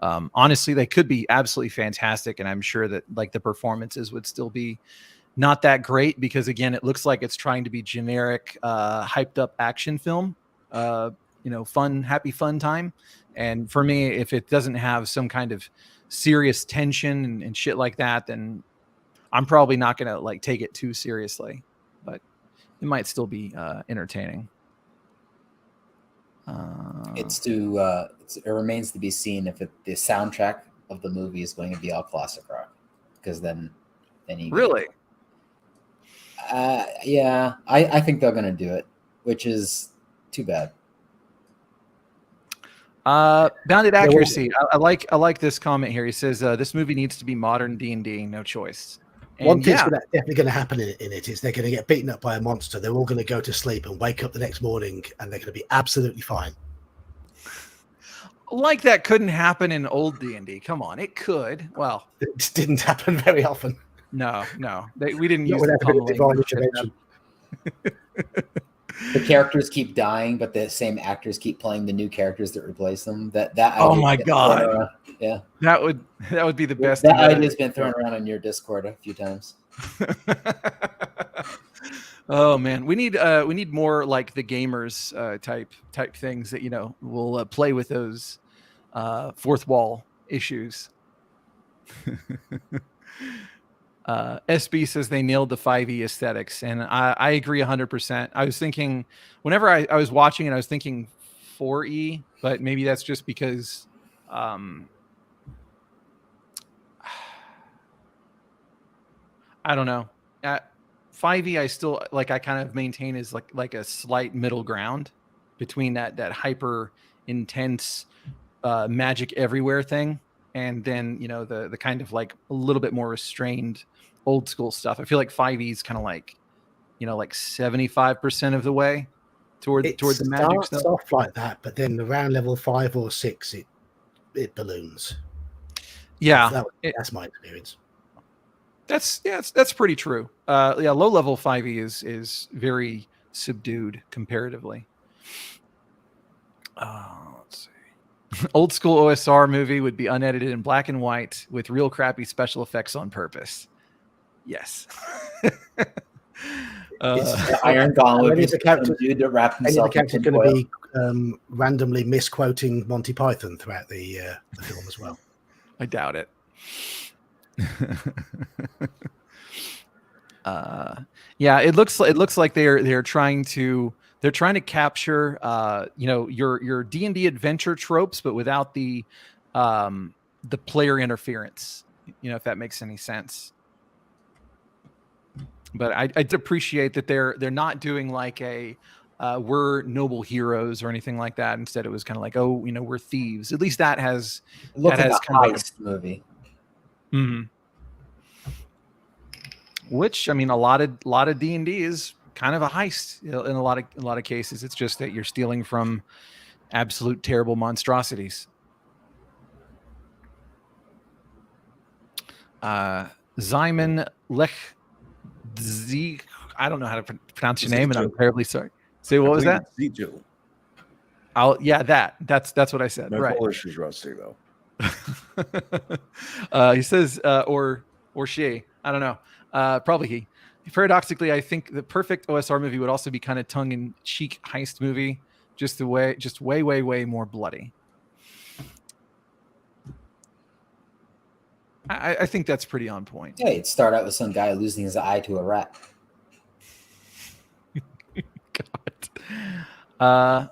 honestly, they could be absolutely fantastic, and I'm sure that like the performances would still be not that great because again, it looks like it's trying to be generic, hyped up action film. You know, fun, happy, fun time. And for me, if it doesn't have some kind of serious tension and shit like that, then I'm probably not going to like take it too seriously, but it might still be entertaining. It remains to be seen if the soundtrack of the movie is going to be all classic rock, because then you really, yeah, I think they're going to do it, which is too bad. Bounded accuracy. I like this comment here. He says this movie needs to be modern D&D, no choice. And one thing's definitely going to happen in it is they're going to get beaten up by a monster. They're all going to go to sleep and wake up the next morning, and they're going to be absolutely fine. Like that couldn't happen in old D&D. Come on, it could. Well, it didn't happen very often. No, we didn't use the The characters keep dying, but the same actors keep playing the new characters that replace them. Oh my god! Yeah, that would be the best. That idea's been thrown around on your Discord a few times. Oh man, we need more like the gamers type things that, you know, will play with those fourth wall issues. SB says they nailed the 5e aesthetics, and I agree 100%. I was thinking, whenever I was watching it, I was thinking 4e, but maybe that's just because I don't know. At 5e, I still I kind of maintain is like a slight middle ground between that hyper intense magic everywhere thing, and then the kind of like a little bit more restrained old school stuff. I feel like 5e is kind of like 75% of the way toward the magic stuff. It starts off like that, but then around level 5 or 6, it balloons. Yeah, that's my experience. That's pretty true. Low level 5e is very subdued comparatively. Let's see. Old school OSR movie would be unedited in black and white with real crappy special effects on purpose. Yes. Iron Gauntlet is a character dude to wrap himself. Going to be randomly misquoting Monty Python throughout the film as well. I doubt it. It looks like they're trying to capture your D&D adventure tropes, but without the player interference, if that makes any sense. But I'd appreciate that they're not doing like a we're noble heroes or anything like that. Instead, it was kind of like, we're thieves. At least that has like a heist movie. Mm-hmm. Which, I mean, a lot of D&D is kind of a heist in a lot of cases. It's just that you're stealing from absolute terrible monstrosities. Zyman Lech Z. I don't know how to pronounce your name, and I'm terribly sorry. Say, what was that? Zito. That's what I said. My right. Polish is rusty though. He says, or she. I don't know. Probably he. Paradoxically, I think the perfect OSR movie would also be kind of tongue-in-cheek heist movie, just way more bloody. I think that's pretty on point. Yeah, it'd start out with some guy losing his eye to a rat. God.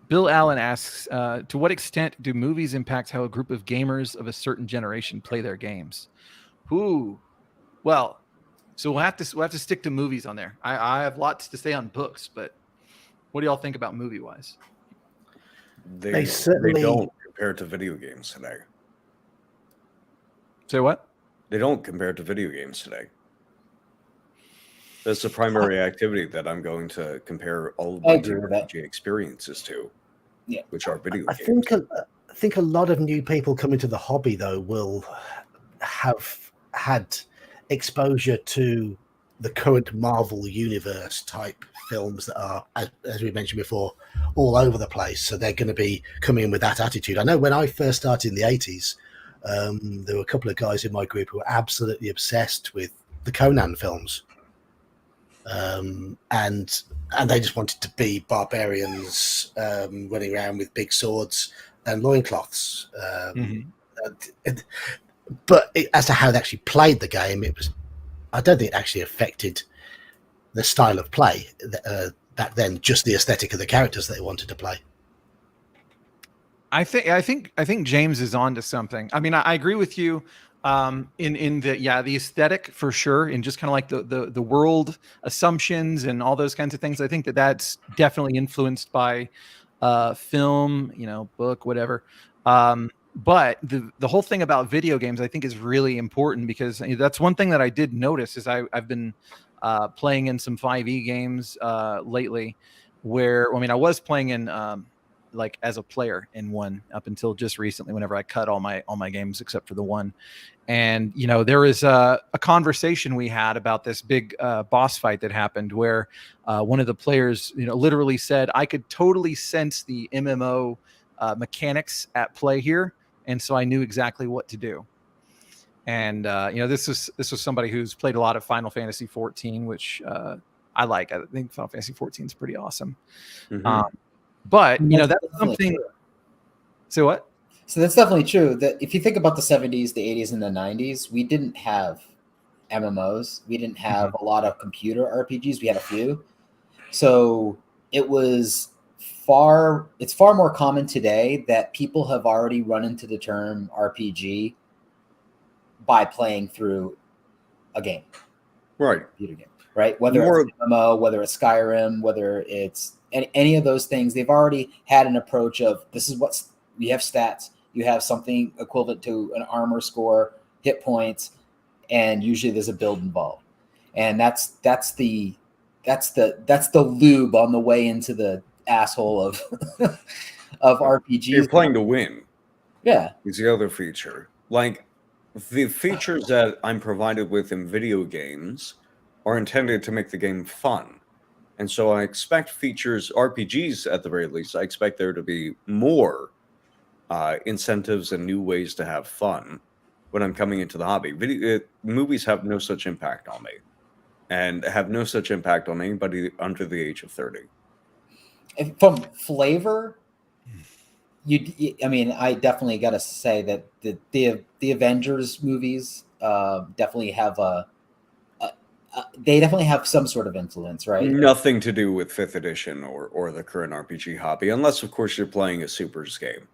Bill Allen asks, to what extent do movies impact how a group of gamers of a certain generation play their games? Well, so we'll have to stick to movies on there. I have lots to say on books, but what do y'all think about movie-wise? They don't compare to video games today. Say what? They don't compare to video games today. That's the primary activity that I'm going to compare all of my ttrpg experiences to, which are video games. I think a lot of new people coming to the hobby, though, will have had exposure to the current Marvel Universe type films that are, as we mentioned before, all over the place. So they're going to be coming in with that attitude. I know when I first started in the 80s, there were a couple of guys in my group who were absolutely obsessed with the Conan films. And they just wanted to be barbarians running around with big swords and loincloths. But as to how they actually played the game, I don't think it actually affected the style of play back then, just the aesthetic of the characters that they wanted to play. I think James is on to something. I mean, I agree with you in the aesthetic for sure, and just kind of like the world assumptions and all those kinds of things. I think that's definitely influenced by film, book, whatever. But the whole thing about video games, I think, is really important, because that's one thing that I did notice is I've been playing in some 5e games lately, where I was playing in like as a player in one up until just recently, whenever I cut all my games except for the one. And there was a conversation we had about this big boss fight that happened, where one of the players literally said, I could totally sense the MMO mechanics at play here, and so I knew exactly what to do. And this was somebody who's played a lot of Final Fantasy 14, which I like. I think Final Fantasy 14 is pretty awesome. But that's something. So what? So that's definitely true. That if you think about the 70s, the 80s, and the 90s, we didn't have MMOs. We didn't have a lot of computer RPGs. We had a few. So it's far more common today that people have already run into the term RPG by playing through a game. Right. Computer game, right? Whether it's an MMO, whether it's Skyrim, whether it's any of those things, they've already had an approach of this is what we have stats. You have something equivalent to an armor score, hit points, and usually there's a build involved. And that's the lube on the way into the asshole of of RPGs. You're playing to win. Yeah. Is the other feature. Like the features that I'm provided with in video games are intended to make the game fun. And so I expect features, RPGs at the very least, I expect there to be more incentives and new ways to have fun when I'm coming into the hobby. Movies have no such impact on me, and have no such impact on anybody under the age of 30. From flavor, I mean, I definitely got to say that the Avengers movies definitely have they definitely have some sort of influence, right? Nothing to do with 5th edition or the current RPG hobby, unless of course you're playing a Supers game.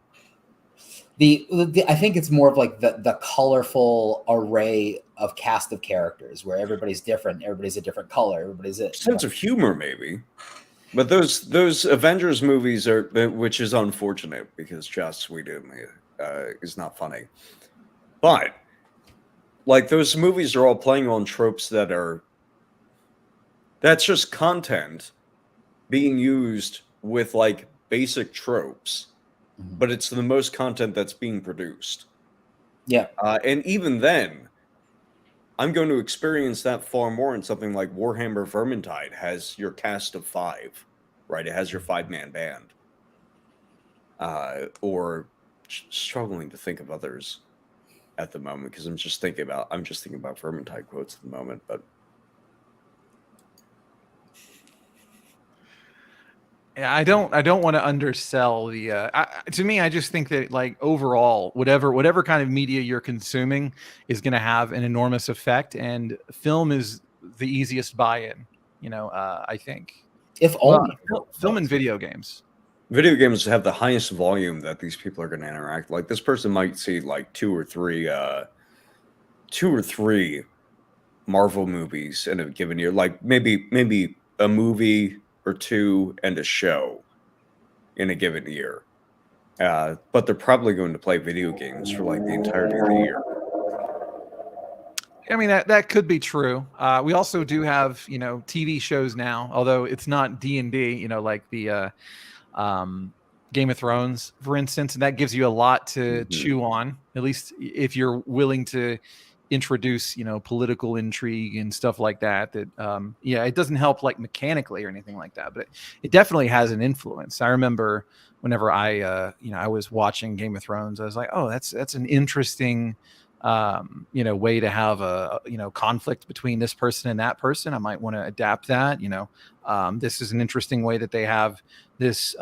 I think it's more of like the colorful array of cast of characters where everybody's different, everybody's a different color, everybody's a sense of humor, maybe. But those Avengers movies are, which is unfortunate because Joss Whedon is not funny. But like those movies are all playing on tropes that's just content being used with like basic tropes, but it's the most content that's being produced. Yeah. And even then, I'm going to experience that far more in something like Warhammer Vermintide has your cast of 5, right? It has your 5-man band. Or struggling to think of others at the moment because I'm just thinking about Vermintide quotes at the moment, but yeah, I don't want to undersell the. To me, I just think that like overall, whatever kind of media you're consuming is going to have an enormous effect, and film is the easiest buy-in. I think. If only film and video games. Video games have the highest volume that these people are going to interact. Like this person might see like two or three Marvel movies in a given year, like maybe a movie or two and a show in a given year. But they're probably going to play video games for like the entirety of the year. I mean, that could be true. We also do have, TV shows now, although it's not D&D, like the Game of Thrones, for instance, and that gives you a lot to chew on, at least if you're willing to introduce, political intrigue and stuff like that. It doesn't help like mechanically or anything like that, but it definitely has an influence. I remember whenever I was watching Game of Thrones, I was like, oh, that's an interesting way to have a conflict between this person and that person. I might want to adapt that. This is an interesting way that they have this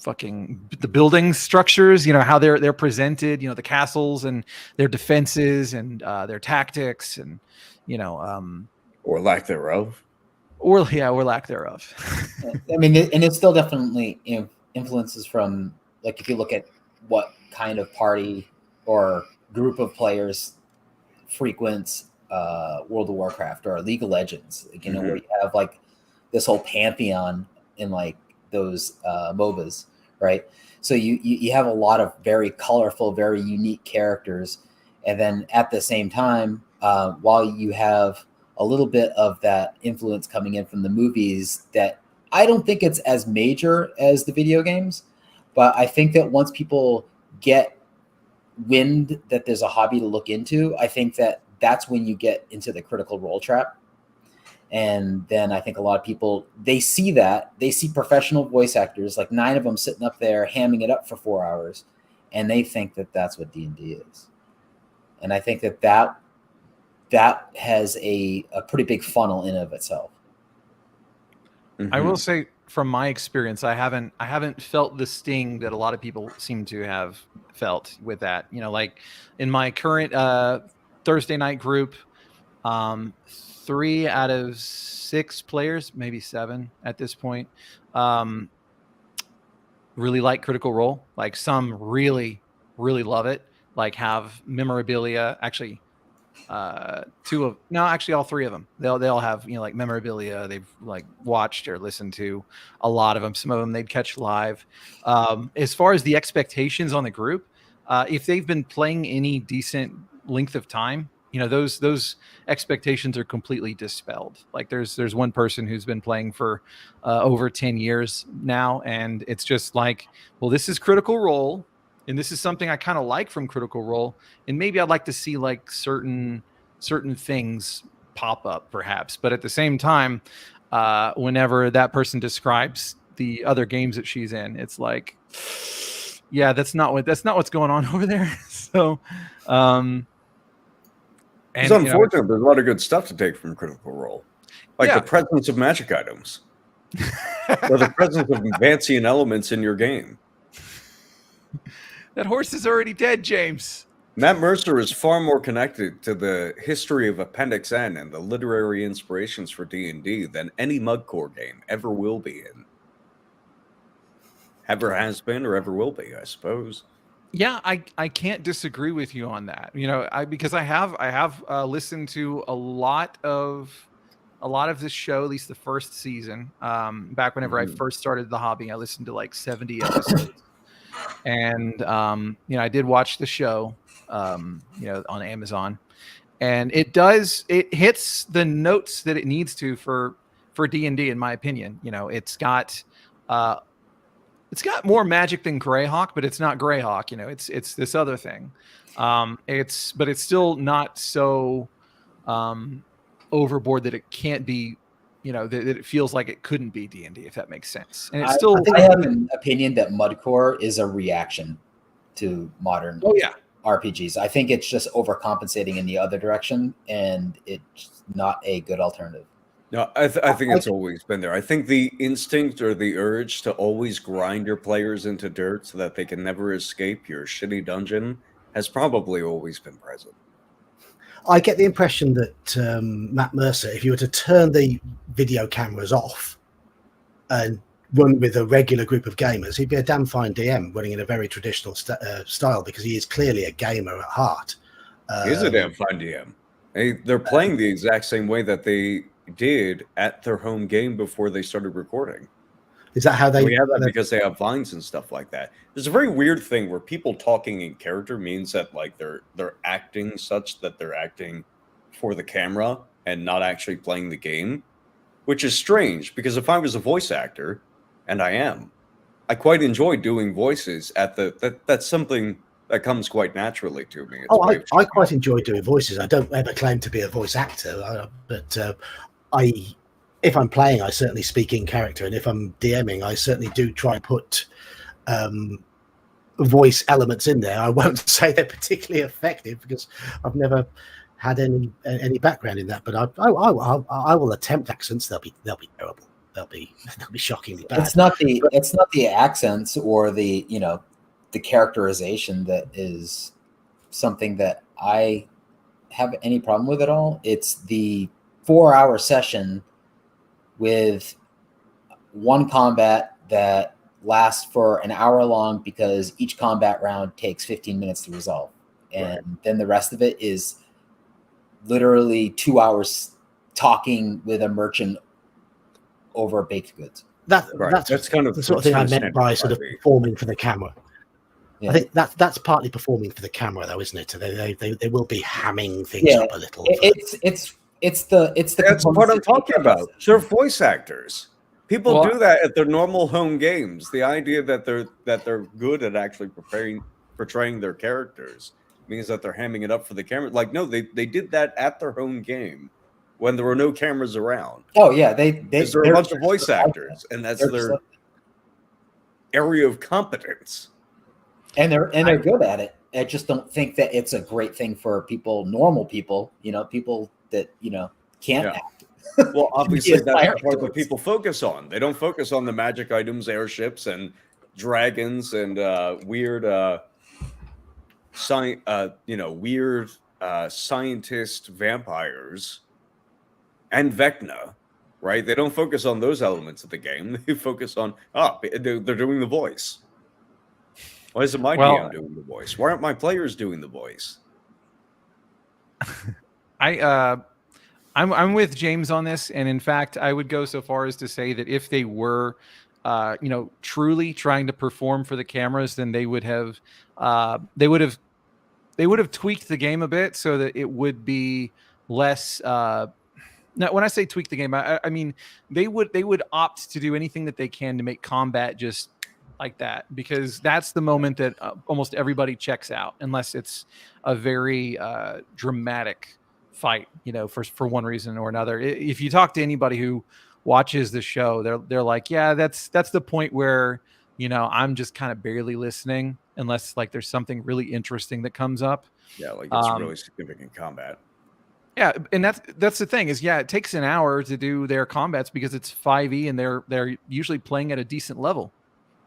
fucking the building structures, how they're presented, the castles and their defenses and their tactics and or lack thereof. Or lack thereof. I mean, and it still definitely influences from, like, if you look at what kind of party or group of players frequents World of Warcraft or League of Legends, where you have like this whole pantheon in like those MOBAs, right? So you have a lot of very colorful, very unique characters, and then at the same time, while you have a little bit of that influence coming in from the movies, that I don't think it's as major as the video games, but I think that once people get wind that there's a hobby to look into, I think that that's when you get into the Critical Role trap. And then I think a lot of people, they see professional voice actors, like 9 of them sitting up there hamming it up for 4 hours, and they think that that's what D&D is. And I think that has a pretty big funnel in of itself. I will say from my experience, I haven't felt the sting that a lot of people seem to have felt with that. You know, like in my current Thursday night group, 3 out of 6 players, maybe 7 at this point, really like Critical Role. Like some really, really love it. Like have memorabilia. Actually, actually all 3 of them. They'll have, you know, like memorabilia they've like watched or listened to. A lot of them. Some of them they'd catch live. As far as the expectations on the group, if they've been playing any decent length of time, you know, those expectations are completely dispelled. Like there's one person who's been playing for over 10 years now, and it's just like, well, this is Critical Role, and this is something I kind of like from Critical Role, and maybe I'd like to see like certain things pop up perhaps. But at the same time, whenever that person describes the other games that she's in, it's like, yeah, that's not what's going on over there. So it's unfortunate. There's a lot of good stuff to take from Critical Role, like the presence of magic items or the presence of Vancian elements in your game. That horse is already dead, James. Matt Mercer is far more connected to the history of Appendix N and the literary inspirations for D&D than any Mudcore game ever will be in. Ever has been or ever will be, I suppose. Yeah, I can't disagree with you on that. You know, because I have listened to a lot of this show, at least the first season. Back whenever I first started the hobby, I listened to like 70 episodes. And you know, I did watch the show, you know, on Amazon, and it hits the notes that it needs to for D&D, in my opinion. You know, it's got more magic than Greyhawk, but it's not Greyhawk. You know, it's this other thing. But it's still not so overboard that it can't be. You know, that it feels like it couldn't be D&D, if that makes sense. And it's still. I have an opinion that Mudcore is a reaction to modern RPGs. I think it's just overcompensating in the other direction, and it's not a good alternative. No, I think it's always been there. I think the instinct or the urge to always grind your players into dirt so that they can never escape your shitty dungeon has probably always been present. I get the impression that Matt Mercer, if you were to turn the video cameras off and run with a regular group of gamers, he'd be a damn fine DM running in a very traditional style, because he is clearly a gamer at heart. He is a damn fine DM. They're playing the exact same way that they did at their home game before they started recording. Is that how they? We have that because they have vines and stuff like that. There's a very weird thing where people talking in character means that like they're acting such that they're acting for the camera and not actually playing the game, which is strange because if I was a voice actor, and I am, I quite enjoy doing voices at that's something that comes quite naturally to me. I quite enjoy doing voices. I don't ever claim to be a voice actor, but if I'm playing, I certainly speak in character, and if I'm DMing, I certainly do try and put voice elements in there. I won't say they're particularly effective because I've never had any background in that, but I will attempt accents. They'll be terrible. They'll be shockingly bad. It's not the accents or the characterization that is something that I have any problem with at all. It's the 4-hour session with one combat that lasts for an hour long because each combat round takes 15 minutes to resolve. And then the rest of it is literally 2 hours talking with a merchant over baked goods. That's kind of the sort of thing I meant by sort of performing for the camera. Yeah. I think that's partly performing for the camera, though, isn't it? They will be hamming things up a little. It's that's what I'm talking about. They're voice actors. People do that at their normal home games. The idea that they're good at actually portraying their characters means that they're hamming it up for the camera. Like, no, they did that at their home game when there were no cameras around. Oh yeah, they're a bunch of voice actors, and that's their area of competence. And they're good at it. I just don't think that it's a great thing for normal people, people that can't act. Well, obviously, that's aspiring the part that towards. people focus on. They don't focus on the magic items, airships, and dragons, and weird, weird scientist vampires, and Vecna. Right? They don't focus on those elements of the game. They focus on they're doing the voice. Why isn't my Well, DM doing the voice? Why aren't my players doing the voice? I'm with James on this, and in fact, I would go so far as to say that if they were, truly trying to perform for the cameras, then they would have, they would have tweaked the game a bit so that it would be less. Now, when I say tweak the game, I mean they would opt to do anything that they can to make combat just like that, because that's the moment that almost everybody checks out, unless it's a very dramatic fight, for one reason or another. If you talk to anybody who watches the show, they're like, yeah, that's the point where I'm just kind of barely listening unless like there's something really interesting that comes up. Yeah, like it's really significant combat. Yeah, and that's the thing is, yeah, it takes an hour to do their combats because it's 5e and they're usually playing at a decent level,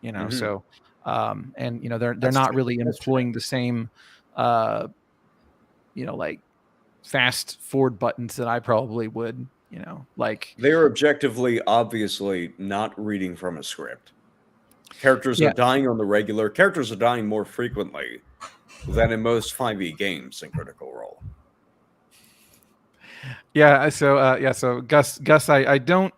So, and they're That's not true. really That's true. employing the same, like fast forward buttons that I probably would, like They are objectively, obviously not reading from a script. Characters Yeah. are dying on the regular. Characters are dying more frequently than in most 5e games in Critical Role. Yeah. So Gus, I don't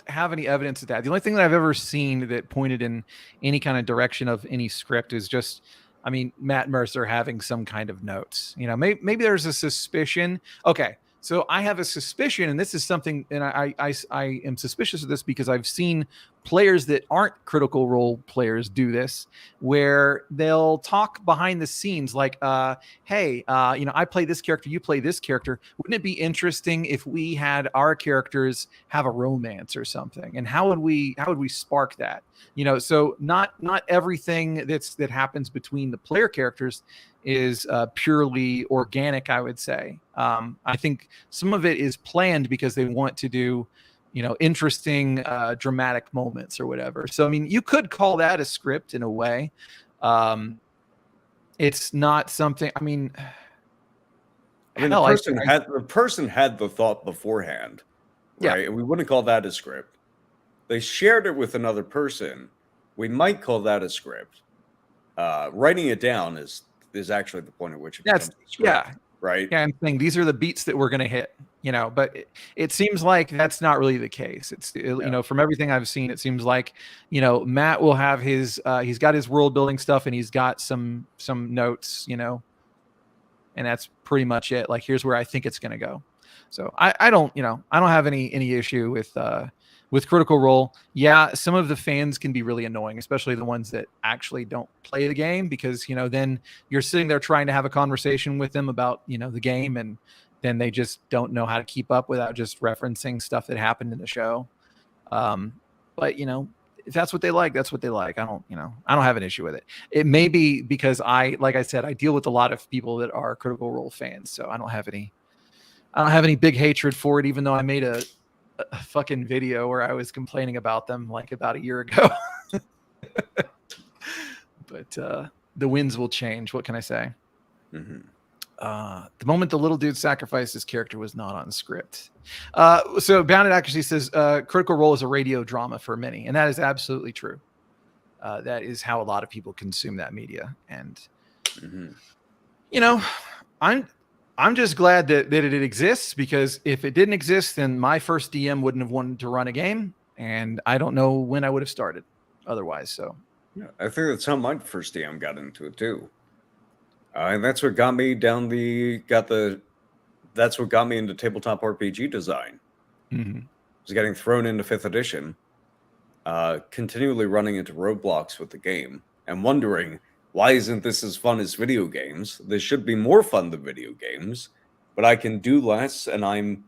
have any evidence of that. The only thing that I've ever seen that pointed in any kind of direction of any script is just, I mean, Matt Mercer having some kind of notes. Maybe there's a suspicion. Okay, so I have a suspicion, and this is something, and I am suspicious of this because I've seen players that aren't Critical Role players do this, where they'll talk behind the scenes like, hey, I play this character, you play this character. Wouldn't it be interesting if we had our characters have a romance or something? And how would we spark that? So not everything that happens between the player characters is purely organic, I would say. I think some of it is planned because they want to do, interesting dramatic moments or whatever. So, I mean, you could call that a script in a way. It's not something, I mean, the person had the thought beforehand, right? Yeah. And we wouldn't call that a script. They shared it with another person. We might call that a script. Writing it down is actually the point at which it becomes a script, right? Yeah, I'm saying these are the beats that we're going to hit, but it seems like that's not really the case. It's, from everything I've seen, it seems like, Matt will have his, he's got his world building stuff and he's got some notes, and that's pretty much it. Like, here's where I think it's going to go. So I don't have any issue with Critical Role. Yeah, some of the fans can be really annoying, especially the ones that actually don't play the game, because then you're sitting there trying to have a conversation with them about the game, and then they just don't know how to keep up without just referencing stuff that happened in the show. But if that's what they like, that's what they like. I don't have an issue with it. It may be because like I said, I deal with a lot of people that are Critical Role fans, so I don't have any big hatred for it, even though I made a fucking video where I was complaining about them like about a year ago. But the winds will change. What can I say? Mm-hmm. The moment the little dude sacrificed his character was not on script. So Bounded actually says Critical Role is a radio drama for many, and that is absolutely true. That is how a lot of people consume that media. And I'm just glad that it exists, because if it didn't exist, then my first DM wouldn't have wanted to run a game, and I don't know when I would have started otherwise. So yeah, I think that's how my first DM got into it too, and that's what got me that's what got me into tabletop RPG design. Mm-hmm. I was getting thrown into 5th edition, continually running into roadblocks with the game, and wondering, why isn't this as fun as video games? This should be more fun than video games, but I can do less, and I'm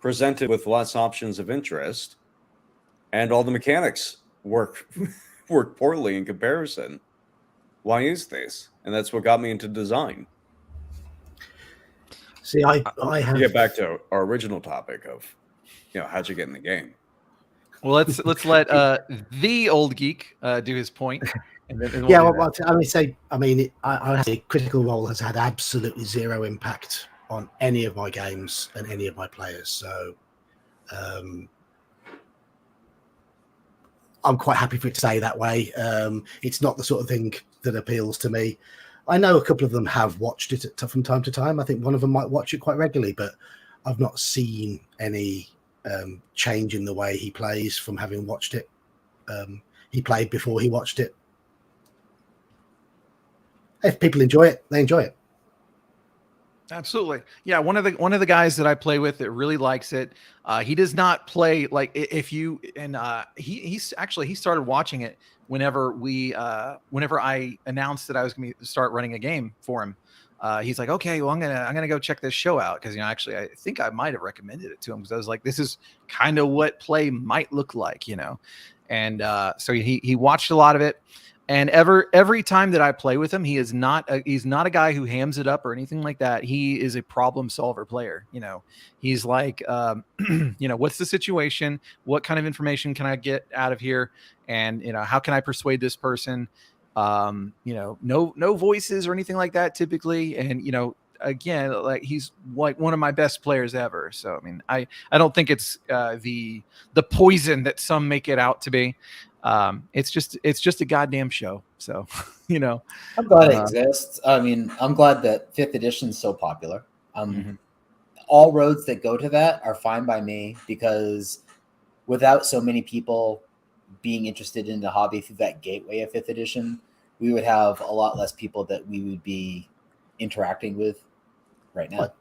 presented with less options of interest, and all the mechanics work poorly in comparison. Why is this? And that's what got me into design. See, I To have. get back to our original topic of, how'd you get in the game? Well, let's let the old geek do his point, and then we'll Yeah, do well, that. I would say Critical Role has had absolutely zero impact on any of my games and any of my players. So I'm quite happy for it to stay that way. It's not the sort of thing that appeals to me. I know a couple of them have watched it from time to time. I think one of them might watch it quite regularly, but I've not seen any change in the way he plays from having watched it. He played before he watched it. If people enjoy it, they enjoy it. Absolutely. Yeah, one of the guys that I play with that really likes it. He does not play like if you and he started watching it whenever I announced that I was going to start running a game for him. He's like, okay, well I'm gonna go check this show out because actually I think I might have recommended it to him because I was like, this is kind of what play might look like, and so he watched a lot of it. And every time that I play with him, he's not a guy who hams it up or anything like that. He is a problem solver player. He's like, what's the situation? What kind of information can I get out of here? And, how can I persuade this person? No voices or anything like that typically. And, again, like he's like one of my best players ever. So, I mean, I don't think it's the poison that some make it out to be. It's just a goddamn show. So, I'm glad it exists. I mean, I'm glad that 5th edition is so popular. All roads that go to that are fine by me because without so many people being interested in the hobby through that gateway of 5th edition, we would have a lot less people that we would be interacting with right now.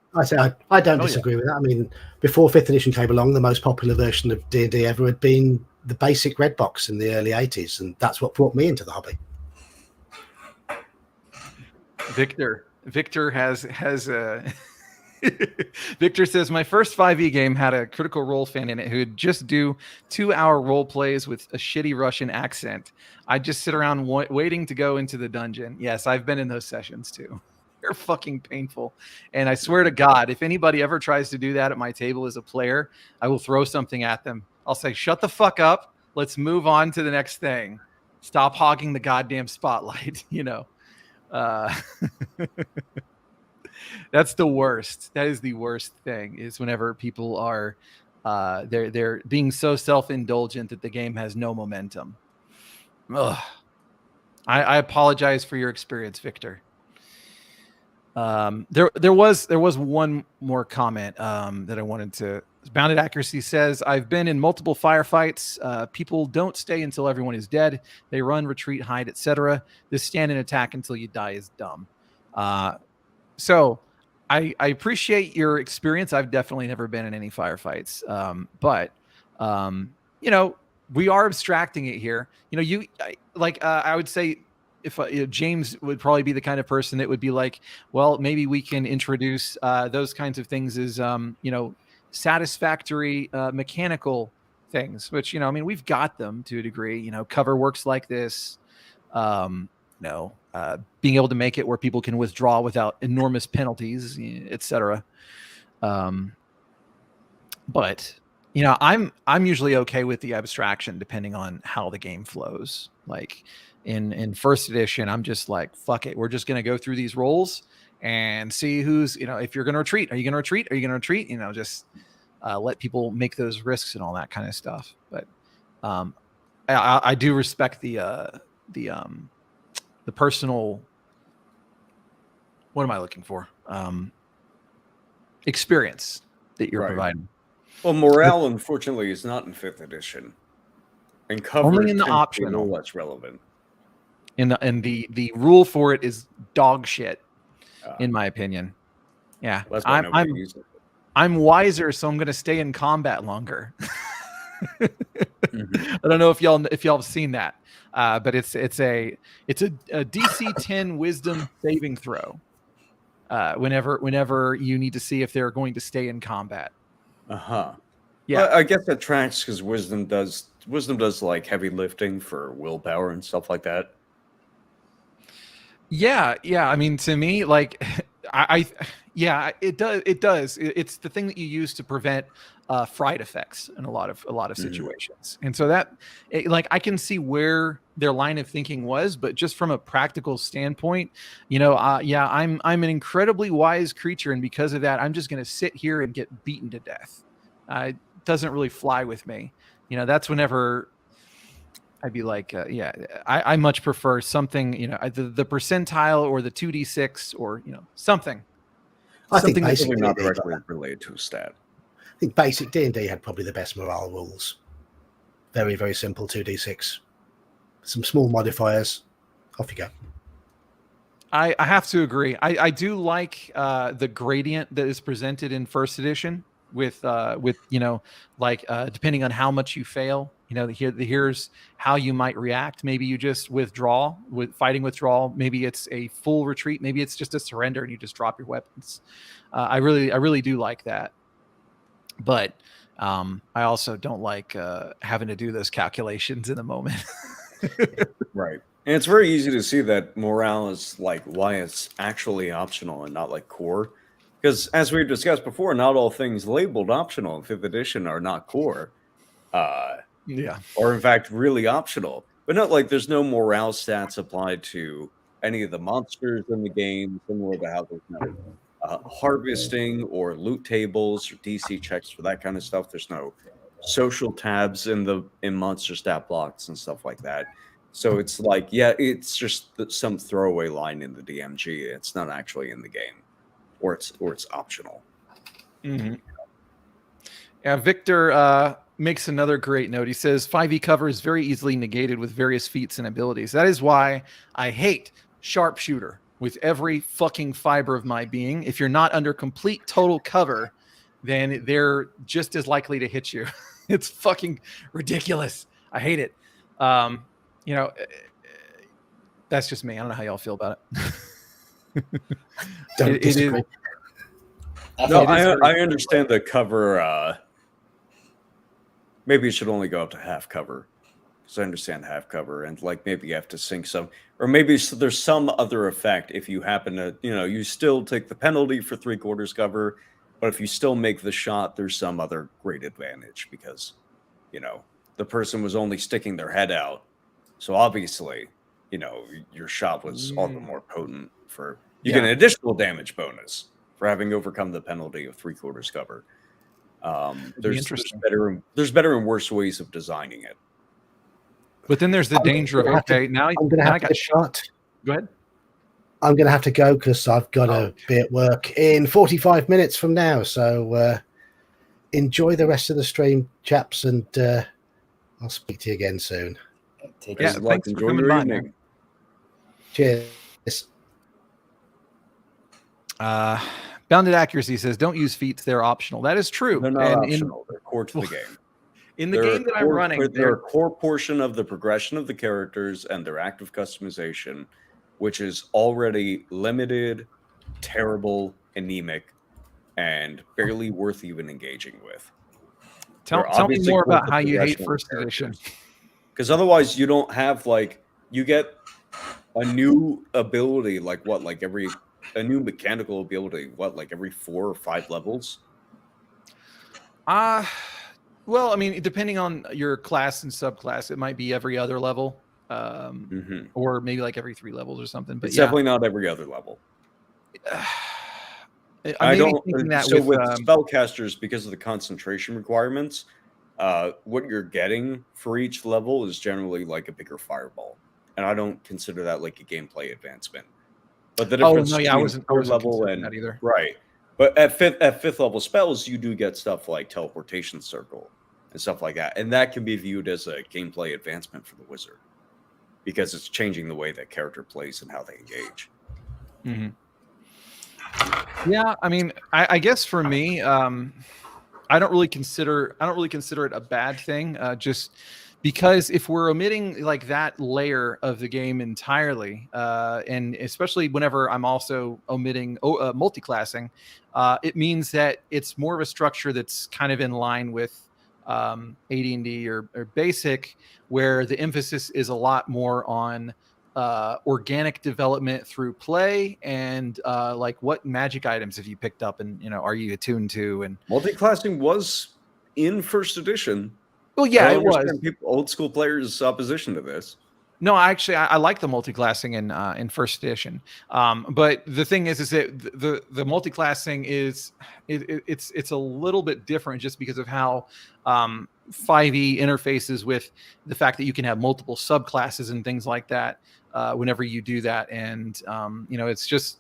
I don't disagree with that. I mean, before 5th edition came along, the most popular version of D&D ever had been the basic red box in the early 80s, and that's what brought me into the hobby. Victor has Victor says my first 5e game had a Critical Role fan in it who would just do 2-hour role plays with a shitty Russian accent. I'd just sit around waiting to go into the dungeon. Yes, I've been in those sessions too. They're fucking painful. And I swear to God, if anybody ever tries to do that at my table as a player, I will throw something at them. I'll say, shut the fuck up. Let's move on to the next thing. Stop hogging the goddamn spotlight, That's the worst. That is the worst thing is whenever people are they're being so self-indulgent that the game has no momentum. Ugh. I apologize for your experience, Victor. There was one more comment that I wanted to. Bounded Accuracy says, I've been in multiple firefights. People don't stay until everyone is dead. They run, retreat, hide, etc. This stand and attack until you die is dumb. So I appreciate your experience. I've definitely never been in any firefights. But we are abstracting it here. I would say if James would probably be the kind of person that would be like, well, maybe we can introduce those kinds of things as, satisfactory mechanical things, which, we've got them to a degree, cover works like this, being able to make it where people can withdraw without enormous penalties, etc. But, I'm usually okay with the abstraction depending on how the game flows. Like in first edition, I'm just like, fuck it. We're just going to go through these rolls and see who's, if you're going to retreat, are you going to retreat? Are you going to retreat? Just let people make those risks and all that kind of stuff. But I do respect the personal, what am I looking for? Experience that you're providing. Well, morale, unfortunately, is not in 5th edition. And cover only in the optional. Less relevant. And the rule for it is dog shit, in my opinion. Yeah, well, I'm wiser, so I'm going to stay in combat longer. I don't know if y'all have seen that, but it's a DC 10 Wisdom saving throw. Whenever you need to see if they're going to stay in combat. Yeah, well, I guess that tracks because wisdom does like heavy lifting for willpower and stuff like that. Yeah. I mean, to me, like Yeah, it does. It does. It's the thing that you use to prevent fright effects in a lot of situations. And so like I can see where their line of thinking was, but just from a practical standpoint, yeah, I'm an incredibly wise creature, and because of that, I'm just going to sit here and get beaten to death. It doesn't really fly with me. That's whenever I'd be like, yeah, I much prefer something, the percentile or the 2d6 or, something. I think Something that's basic Probably not D&D directly related to a stat. I think basic D&D had probably the best morale rules. Very, very simple 2d6. Some small modifiers. Off you go. I have to agree. I do like the gradient that is presented in first edition with depending on how much you fail, here's how you might react. Maybe you just withdraw with fighting withdrawal. Maybe it's a full retreat. Maybe it's just a surrender and you just drop your weapons. I really do like that. But I also don't like having to do those calculations in the moment. Right. And it's very easy to see that morale is like why it's actually optional and not like core. Because as we've discussed before, not all things labeled optional in 5th edition are not core. Yeah. Or in fact, really optional. But not like there's no morale stats applied to any of the monsters in the game, similar to how there's no harvesting or loot tables or DC checks for that kind of stuff. There's no social tabs in monster stat blocks and stuff like that. So it's like, yeah, it's just some throwaway line in the DMG. It's not actually in the game, or it's optional. Mm-hmm. Yeah, Victor makes another great note. He says 5e cover is very easily negated with various feats and abilities. That is why I hate sharpshooter with every fucking fiber of my being. If you're not under complete total cover, then they're just as likely to hit you. It's fucking ridiculous. I hate it. That's just me. I don't know how y'all feel about it. Don't disagree. No, I understand the cover. Maybe it should only go up to half cover, because I understand half cover, and like maybe you have to sync some, or maybe there's some other effect if you happen to, you still take the penalty for 3/4 cover, but if you still make the shot, there's some other great advantage because, the person was only sticking their head out, so obviously, your shot was all the more potent for. You get an additional damage bonus for having overcome the penalty of 3/4 cover. There's better and worse ways of designing it. But then there's the danger of now I'm going to have to shot. Go ahead. I'm going to have to go because I've got to be at work in 45 minutes from now. So enjoy the rest of the stream, chaps, and I'll speak to you again soon. Take care. Thanks for coming by, man. Cheers. Bounded Accuracy says, don't use feats. They're optional. That is true. They're not optional. They're core to the game. In the game that I'm running, they're a core portion of the progression of the characters and their active customization, which is already limited, terrible, anemic, and barely worth even engaging with. Tell me more about how you hate first edition. Because otherwise you don't have you get a new ability, a new mechanical ability, every 4 or 5 levels? Well, I mean, depending on your class and subclass, it might be every other level, or maybe every 3 levels or something. But it's definitely not every other level. I don't think that so with spellcasters, because of the concentration requirements, what you're getting for each level is generally a bigger fireball, and I don't consider that a gameplay advancement. But the difference I wasn't level and that either. Right, but at fifth level spells, you do get stuff like teleportation circle and stuff like that, and that can be viewed as a gameplay advancement for the wizard because it's changing the way that character plays and how they engage. Mm-hmm. Yeah, I mean, I guess for me, I don't really consider it a bad thing. Just because if we're omitting that layer of the game entirely, and especially whenever I'm also omitting multi-classing, it means that it's more of a structure that's kind of in line with AD&D or basic, where the emphasis is a lot more on organic development through play, and like what magic items have you picked up, and are you attuned to? And Multi-classing was in first edition. well, I yeah, don't it was. understand old school players' opposition to this. No, actually, I like the multi-classing in first edition. But the thing is that the multi-classing is it's a little bit different just because of how 5e interfaces with the fact that you can have multiple subclasses and things like that whenever you do that, and it's just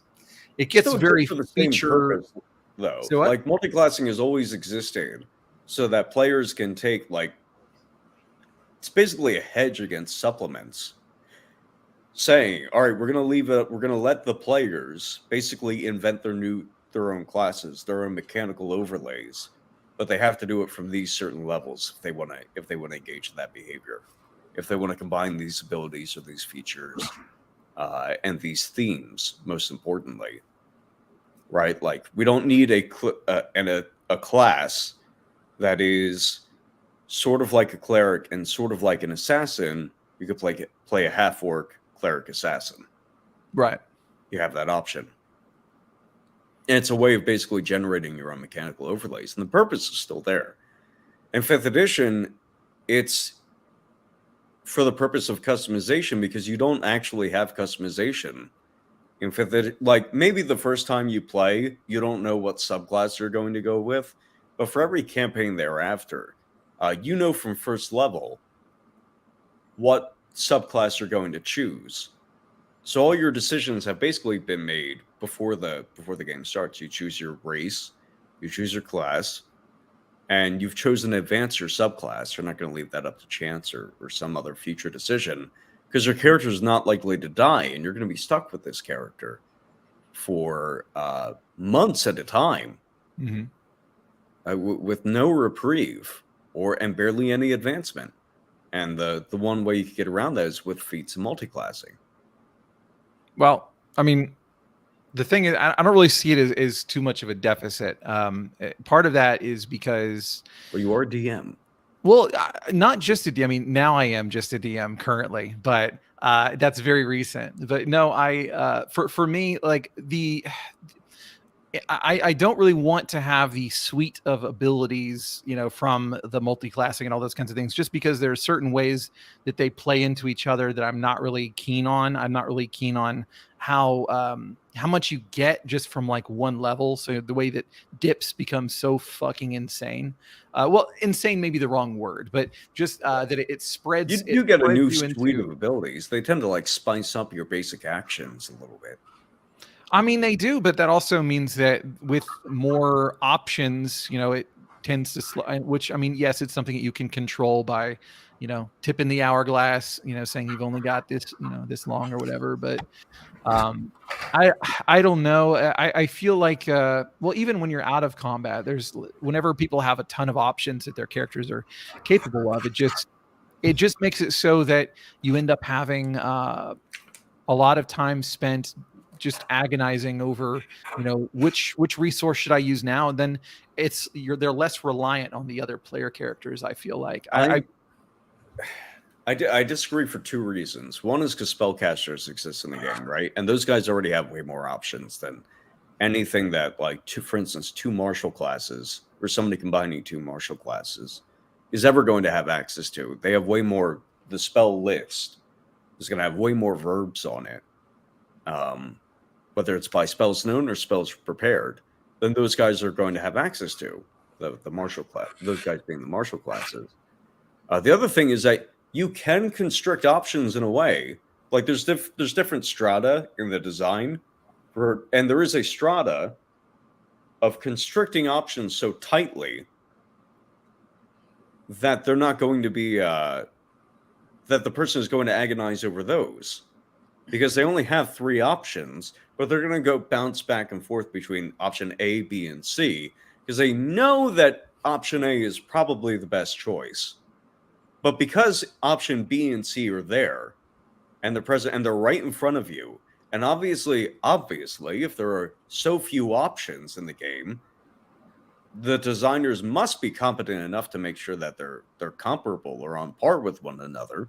it gets Still very for the same feature. purpose, though. So what? Like multi-classing has always existed, so that players can take it's basically a hedge against supplements. Saying, all right, we're gonna let the players basically invent their own classes, their own mechanical overlays, but they have to do it from these certain levels if they want to engage in that behavior, if they want to combine these abilities or these features and these themes. Most importantly, right? Like we don't need a class that is sort of like a cleric and sort of like an assassin. You could play a half orc cleric assassin. Right. You have that option. And it's a way of basically generating your own mechanical overlays. And the purpose is still there. In 5th edition, it's for the purpose of customization, because you don't actually have customization. In 5th edition, like maybe the first time you play, you don't know what subclass you're going to go with. But for every campaign thereafter, from first level what subclass you're going to choose. So all your decisions have basically been made before the game starts. You choose your race, you choose your class, and you've chosen to advance your subclass. You're not going to leave that up to chance or some other future decision, because your character is not likely to die, and you're going to be stuck with this character for months at a time, with no reprieve and barely any advancement. And the one way you can get around that is with feats and multi-classing. Well, I mean, the thing is, I don't really see it as too much of a deficit. Part of that is because... Well, you are a DM. Well, not just a DM. I mean, now I am just a DM currently, but that's very recent. But no, for me, like I don't really want to have the suite of abilities, from the multi-classing and all those kinds of things, just because there are certain ways that they play into each other that I'm not really keen on. I'm not really keen on how much you get just from like one level. So the way that dips become so fucking insane. Well, insane may be the wrong word, but just that it spreads. You get a new suite of abilities. They tend to like spice up your basic actions a little bit. I mean, they do, but that also means that with more options, it tends to slow, which, I mean, yes, it's something that you can control by, tipping the hourglass, saying you've only got this, this long or whatever. But I don't know. I feel like, well, even when you're out of combat, whenever people have a ton of options that their characters are capable of, it just makes it so that you end up having a lot of time spent just agonizing over, which resource should I use now? And then they're less reliant on the other player characters. I feel like I disagree for two reasons. One is because spellcasters exist in the game, right? And those guys already have way more options than anything that, like, for instance, two martial classes or somebody combining two martial classes is ever going to have access to. They have way more. The spell list is going to have way more verbs on it. Whether it's by spells known or spells prepared, then those guys are going to have access to the martial class. Those guys being the martial classes. The other thing is that you can constrict options in a way. Like there's different strata in the design, and there is a strata of constricting options so tightly that they're not going to be that the person is going to agonize over those. Because they only have 3 options, but they're going to go bounce back and forth between option A, B, and C, because they know that option A is probably the best choice. But because option B and C are there, and they're present, and they're right in front of you, and obviously, if there are so few options in the game, the designers must be competent enough to make sure that they're comparable or on par with one another.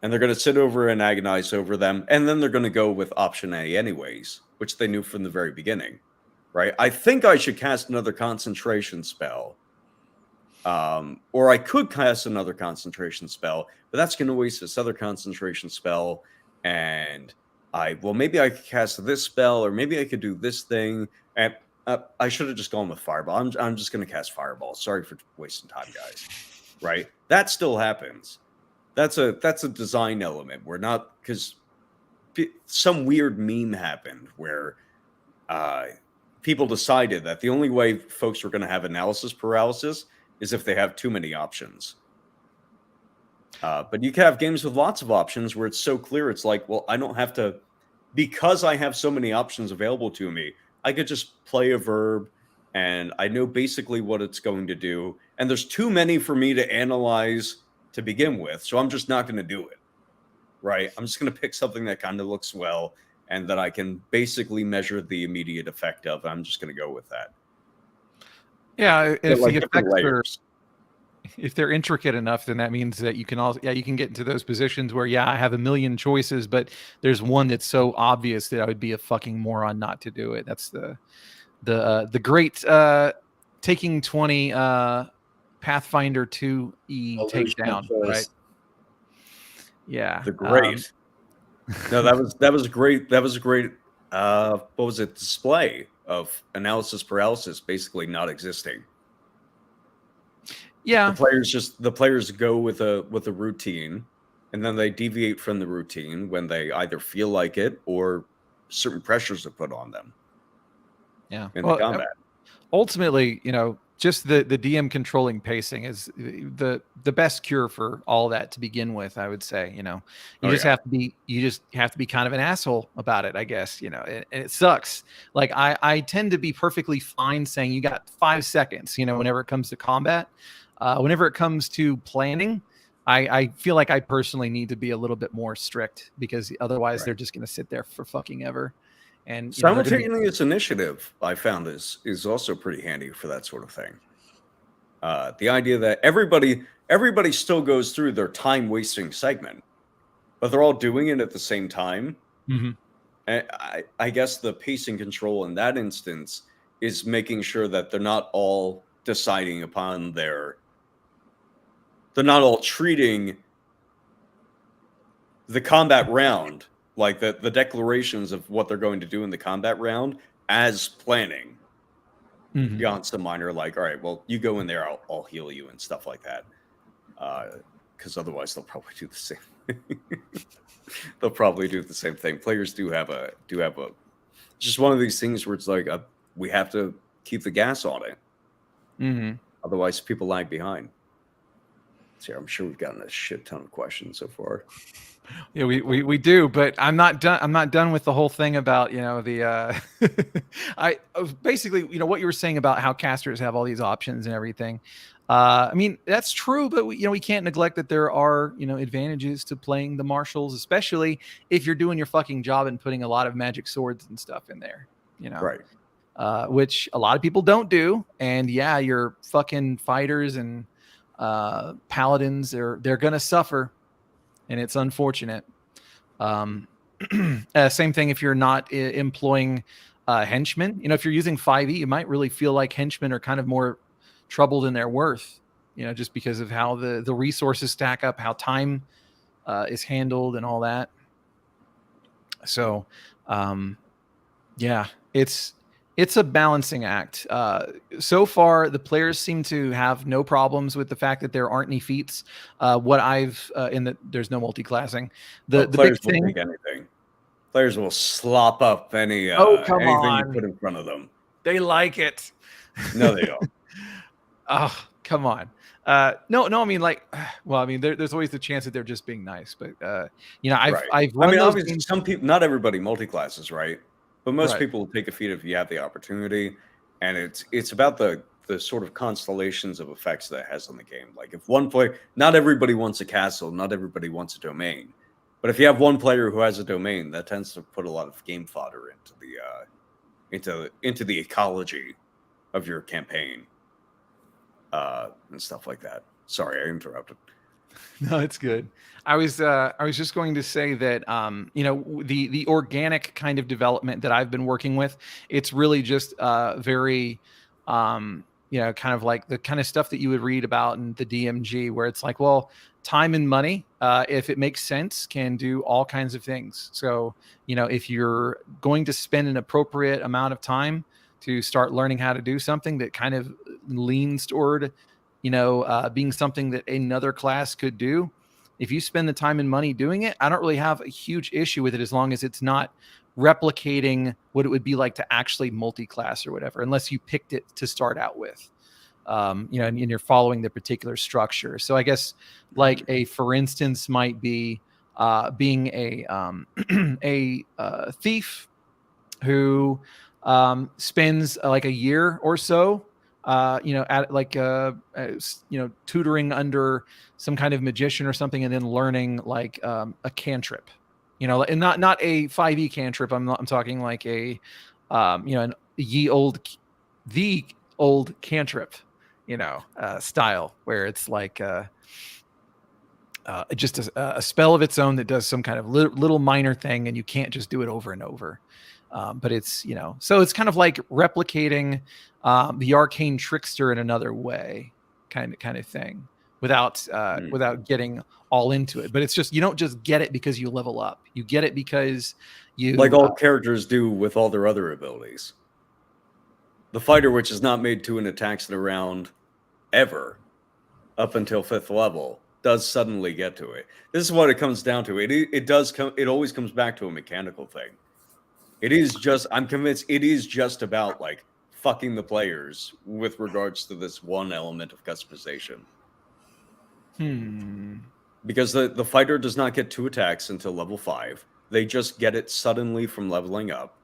and they're going to sit over and agonize over them, and then they're going to go with option A anyways, which they knew from the very beginning, right? I think I should cast another concentration spell, or I could cast another concentration spell, but that's going to waste this other concentration spell, and maybe I could cast this spell, or maybe I could do this thing, and I should have just gone with Fireball. I'm just going to cast Fireball. Sorry for wasting time, guys. Right? That still happens. That's a design element. We're not, because some weird meme happened where people decided that the only way folks were going to have analysis paralysis is if they have too many options. But you can have games with lots of options where it's so clear. It's like, well, I don't have to, because I have so many options available to me, I could just play a verb and I know basically what it's going to do. And there's too many for me to analyze to begin with. So I'm just not going to do it. Right? I'm just going to pick something that kind of looks well and that I can basically measure the immediate effect of. I'm just going to go with that. Yeah, if like the different effects are, layers. if they're intricate enough, then that means that you can also, you can get into those positions where, I have a million choices, but there's one that's so obvious that I would be a fucking moron not to do it. That's the great taking 20 Pathfinder 2E takedown, right? Yeah, The great. No, that was great. That was a great. What was it? Display of analysis paralysis basically not existing. Yeah, the players go with a routine, and then they deviate from the routine when they either feel like it or certain pressures are put on them. Yeah, in the combat. Ultimately, just the DM controlling pacing is the best cure for all that to begin with. I would say, you just have to be kind of an asshole about it, I guess, and it sucks. Like I tend to be perfectly fine saying you got 5 seconds, whenever it comes to combat. Whenever it comes to planning, I feel like I personally need to be a little bit more strict, because otherwise they're just going to sit there for fucking ever. And simultaneous initiative, I found, is also pretty handy for that sort of thing. The idea that everybody still goes through their time wasting segment, but they're all doing it at the same time. Mm-hmm. I guess the pacing control in that instance is making sure that they're not all deciding upon they're not all treating the combat round, like the declarations of what they're going to do in the combat round, as planning. Mm-hmm. Beyond some minor, like, all right, well, you go in there, I'll heal you and stuff like that. Because otherwise they'll probably do the same. They'll probably do the same thing. Players do have a just one of these things where it's like we have to keep the gas on it. Mm-hmm. Otherwise people lag behind. So I'm sure we've gotten a shit ton of questions so far. Yeah, we do, but I'm not done with the whole thing about the I basically what you were saying about how casters have all these options and everything. I mean, that's true, but we can't neglect that there are advantages to playing the marshals, especially if you're doing your fucking job and putting a lot of magic swords and stuff in there. Right. Which a lot of people don't do, and your fucking fighters and paladins, they're gonna suffer. And it's unfortunate. Same thing if you're not employing henchmen. If you're using 5e, you might really feel like henchmen are kind of more troubled in their worth, just because of how the resources stack up, how time is handled and all that. So, it's a balancing act. So far, the players seem to have no problems with the fact that there aren't any feats. What I've there's no multi-classing. The players big thing, will take anything. Players will slop up anything you put in front of them. They like it. No, they don't. Oh, come on. No. I mean, there's always the chance that they're just being nice, but I've run those obviously games. some people, not everybody multi-classes, right? But most Right. people will take a feat if you have the opportunity, and it's about the sort of constellations of effects that it has on the game. Like if one player, not everybody wants a castle, not everybody wants a domain, but if you have one player who has a domain, that tends to put a lot of game fodder into the ecology of your campaign, and stuff like that. Sorry, I interrupted. No, it's good. I was just going to say that the organic kind of development that I've been working with, it's really just very kind of like the kind of stuff that you would read about in the DMG, where it's like, well, time and money, if it makes sense, can do all kinds of things. So if you're going to spend an appropriate amount of time to start learning how to do something that kind of leans toward being something that another class could do, if you spend the time and money doing it, I don't really have a huge issue with it, as long as it's not replicating what it would be like to actually multi-class or whatever, unless you picked it to start out with, and you're following the particular structure. So I guess like for instance, might be being a thief who spends like a year or so at like tutoring under some kind of magician or something, and then learning like a cantrip, and not a 5e cantrip. I'm talking like the old cantrip, style, where it's like just a spell of its own that does some kind of little minor thing, and you can't just do it over and over. But it's, so it's kind of like replicating the arcane trickster in another way, kind of thing, without getting all into it. But it's just, you don't just get it because you level up. You get it because you, like all characters do with all their other abilities. The fighter, which is not made to an attacks in a round ever up until 5th level, does suddenly get to it. This is what it comes down to. It always comes back to a mechanical thing. I'm convinced it is just about like fucking the players with regards to this one element of customization. Because the fighter does not get 2 attacks until level 5. They just get it suddenly from leveling up.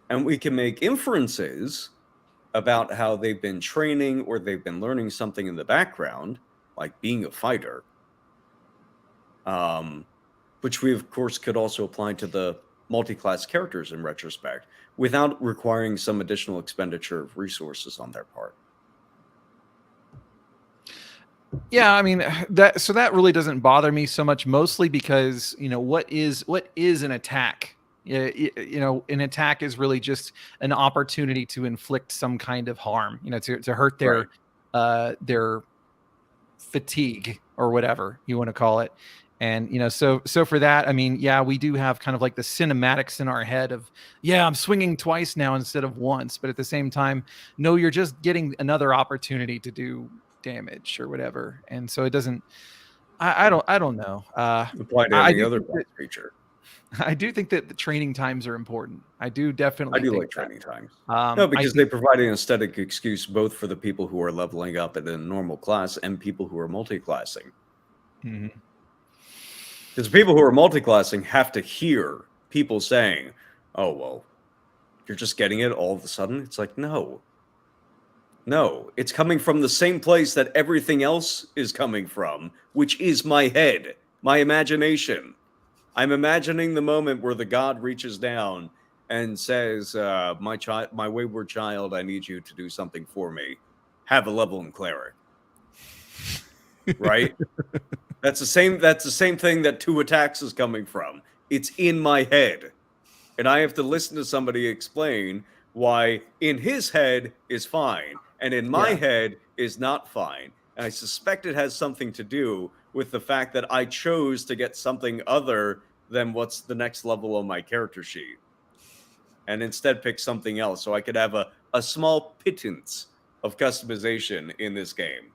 And we can make inferences about how they've been training or they've been learning something in the background, like being a fighter. Which we, of course, could also apply to the multi-class characters in retrospect, without requiring some additional expenditure of resources on their part. Yeah, I mean that really doesn't bother me so much, mostly because what is an attack? An attack is really just an opportunity to inflict some kind of harm, to hurt their fatigue or whatever you want to call it. And so for that, I mean, yeah, we do have kind of like the cinematics in our head of, yeah, I'm swinging twice now instead of once, but at the same time, no, you're just getting another opportunity to do damage or whatever. And so it doesn't, I don't know. Apply to any other creature. I do think that the training times are important. I do definitely. I do like training times. No, because they provide an aesthetic excuse both for the people who are leveling up at a normal class and people who are multi-classing. Mm-hmm. Because people who are multi-classing have to hear people saying, oh, well, you're just getting it all of a sudden. It's like, no, it's coming from the same place that everything else is coming from, which is my head, my imagination. I'm imagining the moment where the god reaches down and says, my wayward child, I need you to do something for me. Have a level in cleric. Right? That's the same thing that 2 attacks is coming from. It's in my head. And I have to listen to somebody explain why in his head is fine and in my head is not fine. And I suspect it has something to do with the fact that I chose to get something other than what's the next level on my character sheet. And instead pick something else so I could have a small pittance of customization in this game.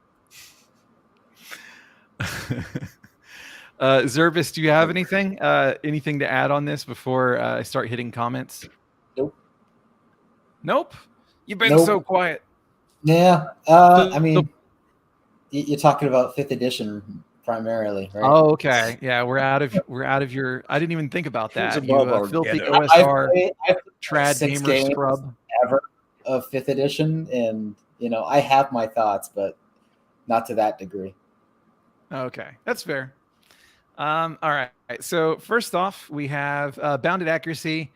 Zherbus, do you have anything to add on this before I start hitting comments? Nope. You've been so quiet. Yeah. I mean, you're talking about 5th edition primarily, right? Oh, okay. Yeah, we're out of your. I didn't even think about that. You filthy ghetto. OSR I've trad 6 gamer games scrub ever of 5th edition, and I have my thoughts, but not to that degree. Okay, that's fair. All right. So first off, we have bounded accuracy.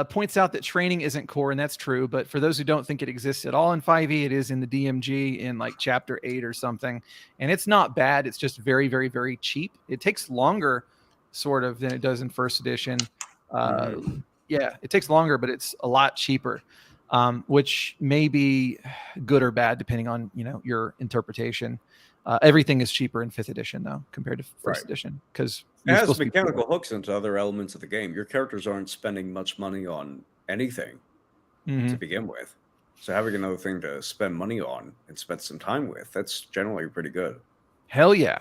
points out that training isn't core, and that's true. But for those who don't think it exists at all in 5e, it is in the DMG in like chapter 8 or something, and it's not bad. It's just very, very, very cheap. It takes longer, sort of, than it does in first edition. Yeah, it takes longer, but it's a lot cheaper, which may be good or bad depending on your interpretation. Everything is cheaper in 5th edition though compared to first edition because it has mechanical hooks into other elements of the game. Your characters aren't spending much money on anything to begin with, so having another thing to spend money on and spend some time with, that's generally pretty good. Hell yeah.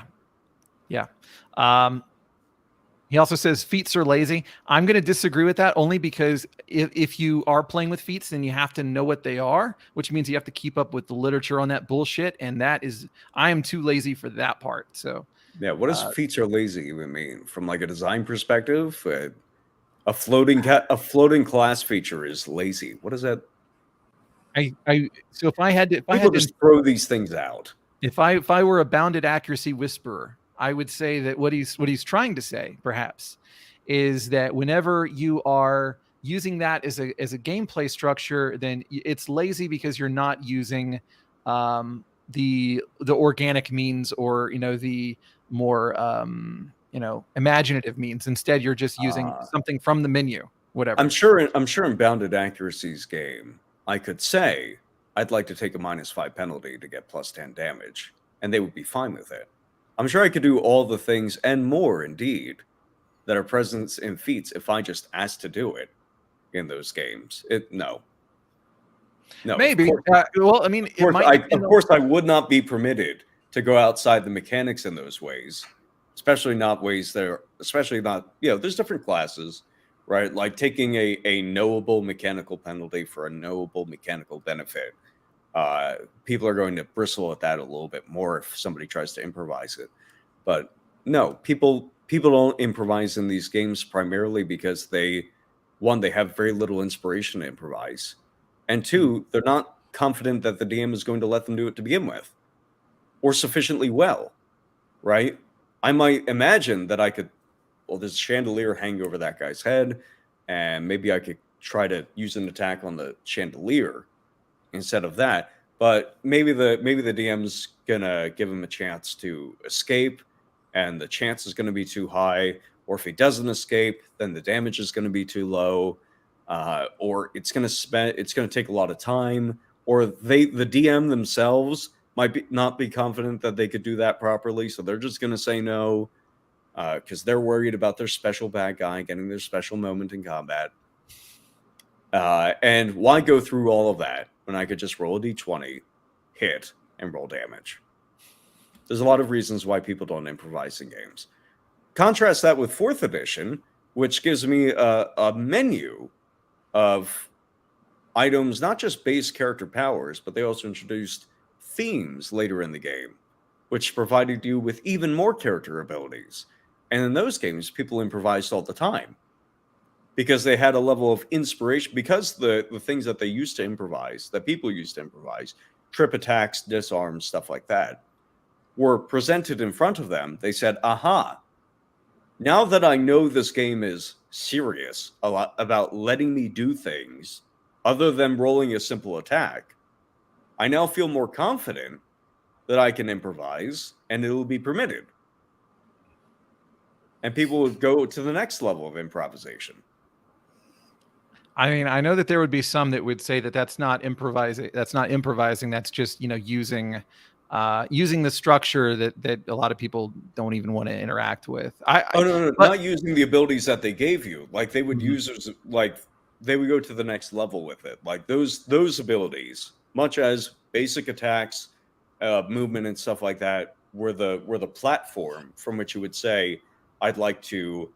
He also says feats are lazy. I'm going to disagree with that only because if you are playing with feats, then you have to know what they are, which means you have to keep up with the literature on that bullshit. And I am too lazy for that part. So yeah, what does feats are lazy even mean? From like a design perspective, a floating class feature is lazy. What is that? So if I had to, throw these things out. If I were a bounded accuracy whisperer, I would say that what he's trying to say, perhaps, is that whenever you are using that as a gameplay structure, then it's lazy because you're not using the organic means or the more imaginative means. Instead, you're just using something from the menu, whatever. I'm sure in bounded accuracy's game, I could say I'd like to take a -5 penalty to get +10 damage, and they would be fine with it. I'm sure I could do all the things and more, indeed, that are present in feats if I just asked to do it in those games. No. Maybe. Well, I mean, of course, I would not be permitted to go outside the mechanics in those ways, especially not ways that are, especially not, there's different classes, right? Like taking a knowable mechanical penalty for a knowable mechanical benefit. People are going to bristle at that a little bit more if somebody tries to improvise it. But no, people don't improvise in these games primarily because they have very little inspiration to improvise. And 2, they're not confident that the DM is going to let them do it to begin with or sufficiently well, right? I might imagine that I could, there's a chandelier hanging over that guy's head, and maybe I could try to use an attack on the chandelier instead of that, but maybe the DM's gonna give him a chance to escape, and the chance is gonna be too high. Or if he doesn't escape, then the damage is gonna be too low, or it's gonna take a lot of time, or the DM themselves might not be confident that they could do that properly, so they're just gonna say no, because they're worried about their special bad guy getting their special moment in combat. And why go through all of that when I could just roll a d20, hit, and roll damage? There's a lot of reasons why people don't improvise in games. Contrast that with 4th edition, which gives me a menu of items, not just base character powers, but they also introduced themes later in the game, which provided you with even more character abilities. And in those games, people improvised all the time, because they had a level of inspiration, because the things that they used to improvise, that people used to improvise, trip attacks, disarms, stuff like that, were presented in front of them. They said, aha, now that I know this game is serious a lot about letting me do things other than rolling a simple attack, I now feel more confident that I can improvise and it will be permitted. And people would go to the next level of improvisation. I mean, I know that there would be some that would say that that's not improvising. That's just using the structure that a lot of people don't even want to interact with. Not using the abilities that they gave you. Like they would use, like they would go to the next level with it. Like those abilities, much as basic attacks, movement, and stuff like that, were the platform from which you would say, I'd like to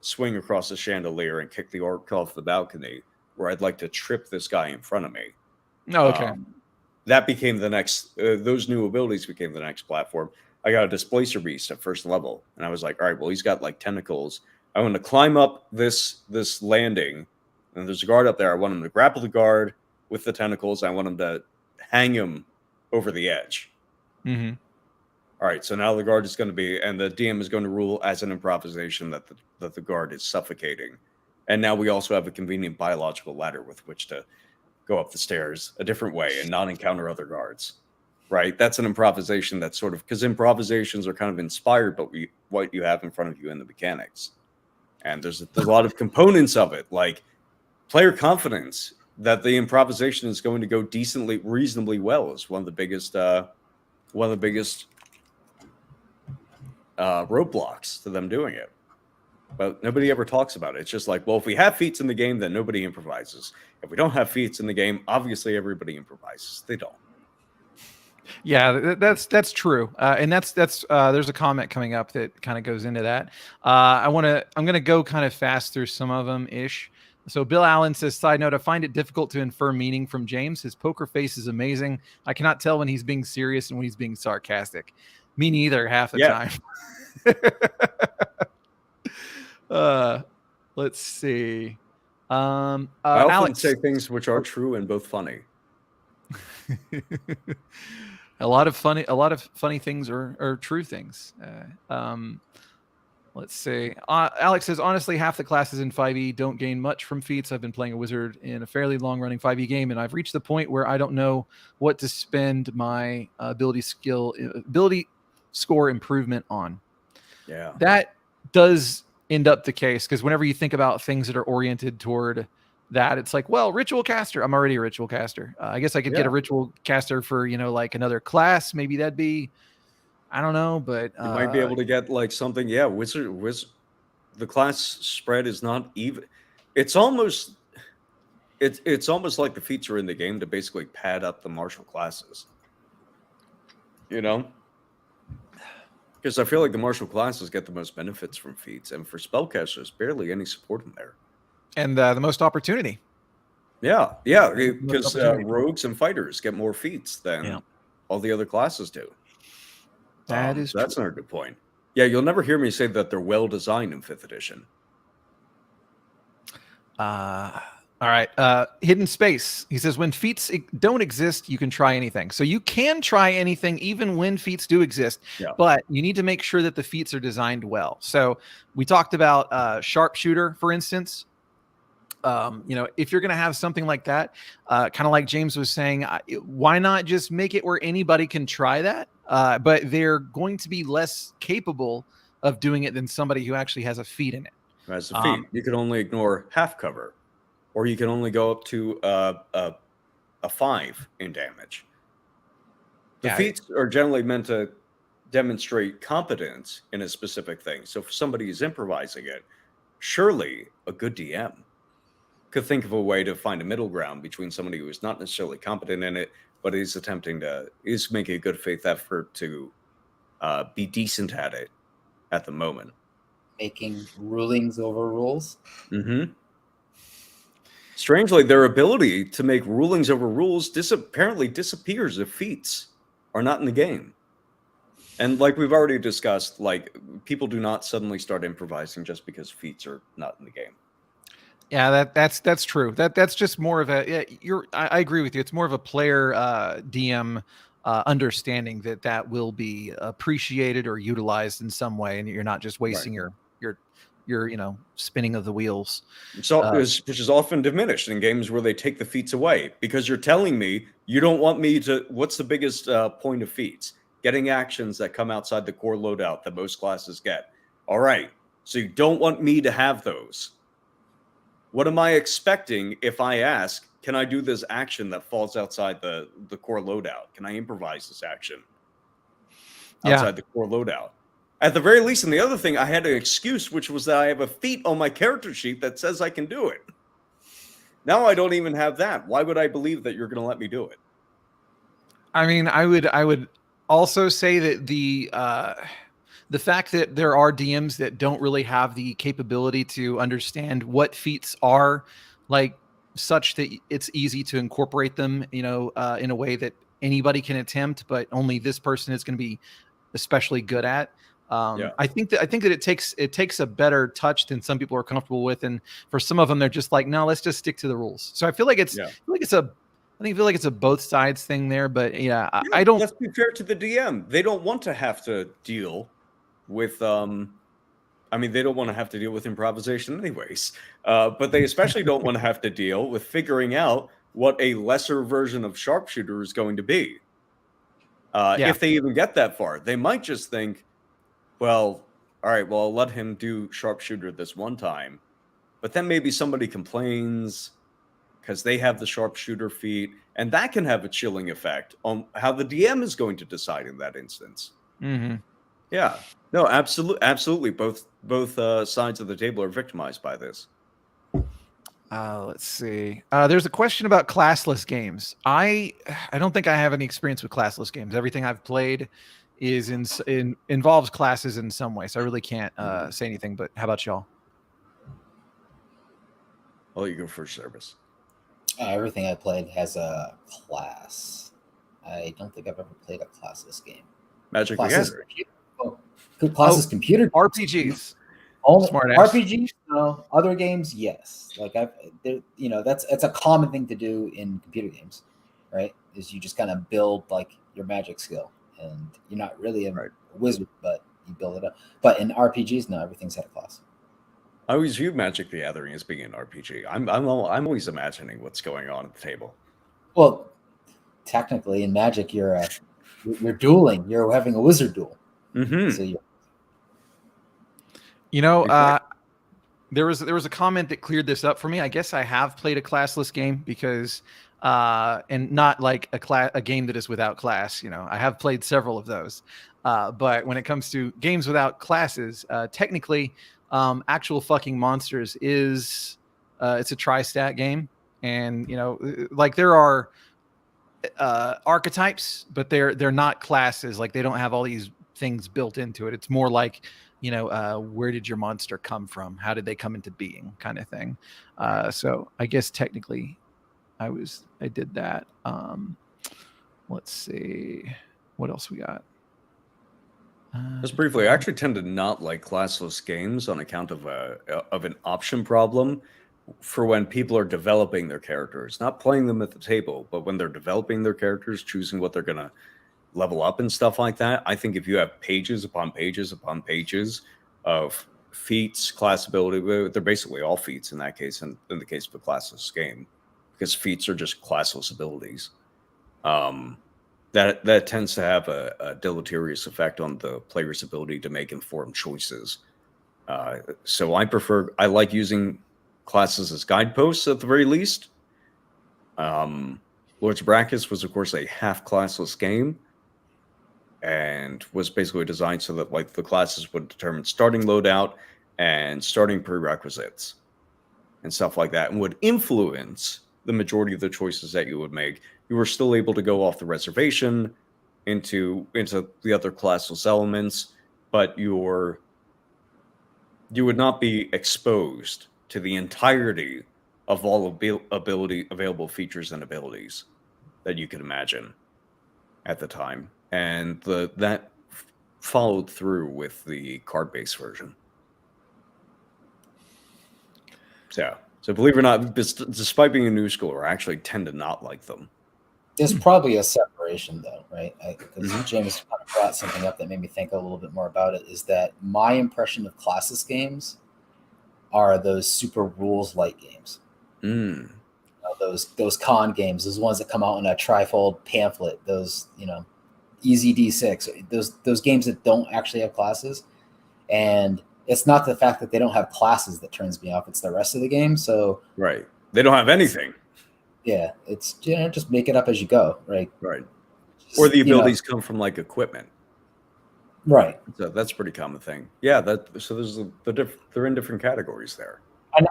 swing across the chandelier and kick the orc off the balcony, or I'd like to trip this guy in front of me. Oh, okay. That became the next, those new abilities became the next platform. I got a Displacer Beast at first level, and I was like, all right, well, he's got like tentacles. I want to climb up this landing, and there's a guard up there. I want him to grapple the guard with the tentacles. I want him to hang him over the edge. Mm-hmm. All right, so now the guard is going to be, and the DM is going to rule as an improvisation that the guard is suffocating And now we also have a convenient biological ladder with which to go up the stairs a different way and not encounter other guards. Right? That's an improvisation that's sort of, because improvisations are kind of inspired by what you have in front of you in the mechanics. And there's a lot of components of it, like player confidence that the improvisation is going to go reasonably well is one of the biggest roadblocks to them doing it. But nobody ever talks about it. It's just like, well, if we have feats in the game, then nobody improvises. If we don't have feats in the game, obviously everybody improvises. They don't. Yeah, that's true, and that's there's a comment coming up that kind of goes into that. I'm gonna go kind of fast through some of them ish. So Bill Allen says, side note, I find it difficult to infer meaning from James. His poker face is amazing. I cannot tell when he's being serious and when he's being sarcastic. Me neither half the time. Let's see. I often Alex say things which are true and both funny. A lot of funny things are true things. Let's see. Alex says, honestly, half the classes in 5e don't gain much from feats. I've been playing a wizard in a fairly long-running 5e game, and I've reached the point where I don't know what to spend my ability score improvement on. Yeah. That does end up the case, because whenever you think about things that are oriented toward that, it's like, well, ritual caster, I'm already a ritual caster. I guess I could get a ritual caster for, like another class. Maybe that'd be, I don't know, but you might be able to get like something. Yeah, wizard. The class spread is not even. It's almost like the feats are in the game to basically pad up the martial classes. Because I feel like the martial classes get the most benefits from feats, and for spellcasters, barely any support in there. And the most opportunity. Yeah, because rogues and fighters get more feats than all the other classes do. That's another good point. Yeah, you'll never hear me say that they're well designed in 5th edition. All right. Hidden Space. He says, when feats don't exist, you can try anything. So you can try anything even when feats do exist, but you need to make sure that the feats are designed well. So we talked about sharpshooter, for instance. If you're going to have something like that, kind of like James was saying, why not just make it where anybody can try that? But they're going to be less capable of doing it than somebody who actually has a feat in it. As a feat, you can only ignore half cover, or you can only go up to a 5 in damage. The feats are generally meant to demonstrate competence in a specific thing. So if somebody is improvising it, surely a good DM could think of a way to find a middle ground between somebody who is not necessarily competent in it, but is making a good faith effort to be decent at it at the moment. Making rulings over rules. Mm-hmm. Strangely, their ability to make rulings over rules apparently disappears if feats are not in the game. And like we've already discussed, like people do not suddenly start improvising just because feats are not in the game. Yeah, that's true. That's just more of a. I agree with you. It's more of a player DM understanding that will be appreciated or utilized in some way, and you're not just wasting your spinning of the wheels. Which is often diminished in games where they take the feats away, because you're telling me you don't want me to. What's the biggest point of feats? Getting actions that come outside the core loadout that most classes get. All right, so you don't want me to have those. What am I expecting if I ask, can I do this action that falls outside the core loadout? Can I improvise this action outside the core loadout? At the very least, and the other thing, I had an excuse, which was that I have a feat on my character sheet that says I can do it. Now I don't even have that. Why would I believe that you're going to let me do it? I mean, I would also say that the fact that there are DMs that don't really have the capability to understand what feats are like such that it's easy to incorporate them, in a way that anybody can attempt, but only this person is going to be especially good at. I think that it takes a better touch than some people are comfortable with, and for some of them, they're just like, no, let's just stick to the rules. So I feel like it's a both sides thing there, but I don't. Let's be fair to the DM. They don't want to have to deal with I mean, they don't want to have to deal with improvisation anyways, but they especially don't want to have to deal with figuring out what a lesser version of sharpshooter is going to be. If they even get that far, they might just think, well, all right, well, I'll let him do sharpshooter this one time, but then maybe somebody complains because they have the sharpshooter feat, and that can have a chilling effect on how the DM is going to decide in that instance. Mm-hmm. Yeah, no, absolutely. Both sides of the table are victimized by this. Let's see. There's a question about classless games. I don't think I have any experience with classless games. Everything I've played is involves classes in some way, so I really can't say anything. But how about y'all? I'll let you go first, Zherbus. Everything I played has a class. I don't think I've ever played a classless game. Magic the Gathering. Classless computer RPGs. Smart RPGs, no. Other games, yes. Like that's a common thing to do in computer games, right? Is you just kind of build like your magic skill, and you're not really a wizard, but you build it up. But in RPGs, no, everything's had a class. I always view Magic the Gathering as being an RPG. I'm always imagining what's going on at the table. Well, technically in Magic, you're dueling. You're having a wizard duel. Mm-hmm. So there was a comment that cleared this up for me. I guess I have played a classless game because and not like a game that is without class. I have played several of those. But when it comes to games without classes, technically actual fucking monsters is it's a tri-stat game, and like there are archetypes, but they're not classes. Like they don't have all these things built into it. It's more like where did your monster come from? How did they come into being, kind of thing. So I guess technically I did that. Let's see what else we got. Just briefly, I actually tend to not like classless games on account of an option problem for when people are developing their characters, not playing them at the table, but when they're developing their characters, choosing what they're going to level up and stuff like that. I think if you have pages upon pages upon pages of feats, class ability, they're basically all feats in that case, in the case of a classless game, because feats are just classless abilities. That tends to have a deleterious effect on the player's ability to make informed choices. So I like using classes as guideposts at the very least. Lords of Brachus was, of course, a half classless game, and was basically designed so that like the classes would determine starting loadout and starting prerequisites and stuff like that, and would influence the majority of the choices that you would make. You were still able to go off the reservation into the other classless elements, but you would not be exposed to the entirety of all available features and abilities that you could imagine at the time. And that followed through with the card-based version. So believe it or not, despite being a new schooler, I actually tend to not like them. There's probably a separation, though, right? Because James kind of brought something up that made me think a little bit more about it, is that my impression of classless games are those super rules light games. Those con games, those ones that come out in a trifold pamphlet, those, easy D6, those games that don't actually have classes. And it's not the fact that they don't have classes that turns me off, it's the rest of the game. So right, they don't have anything. Yeah, it's just make it up as you go, right? Right. Or the abilities come from like equipment. Right. So that's a pretty common thing. Yeah, they're in different categories there. And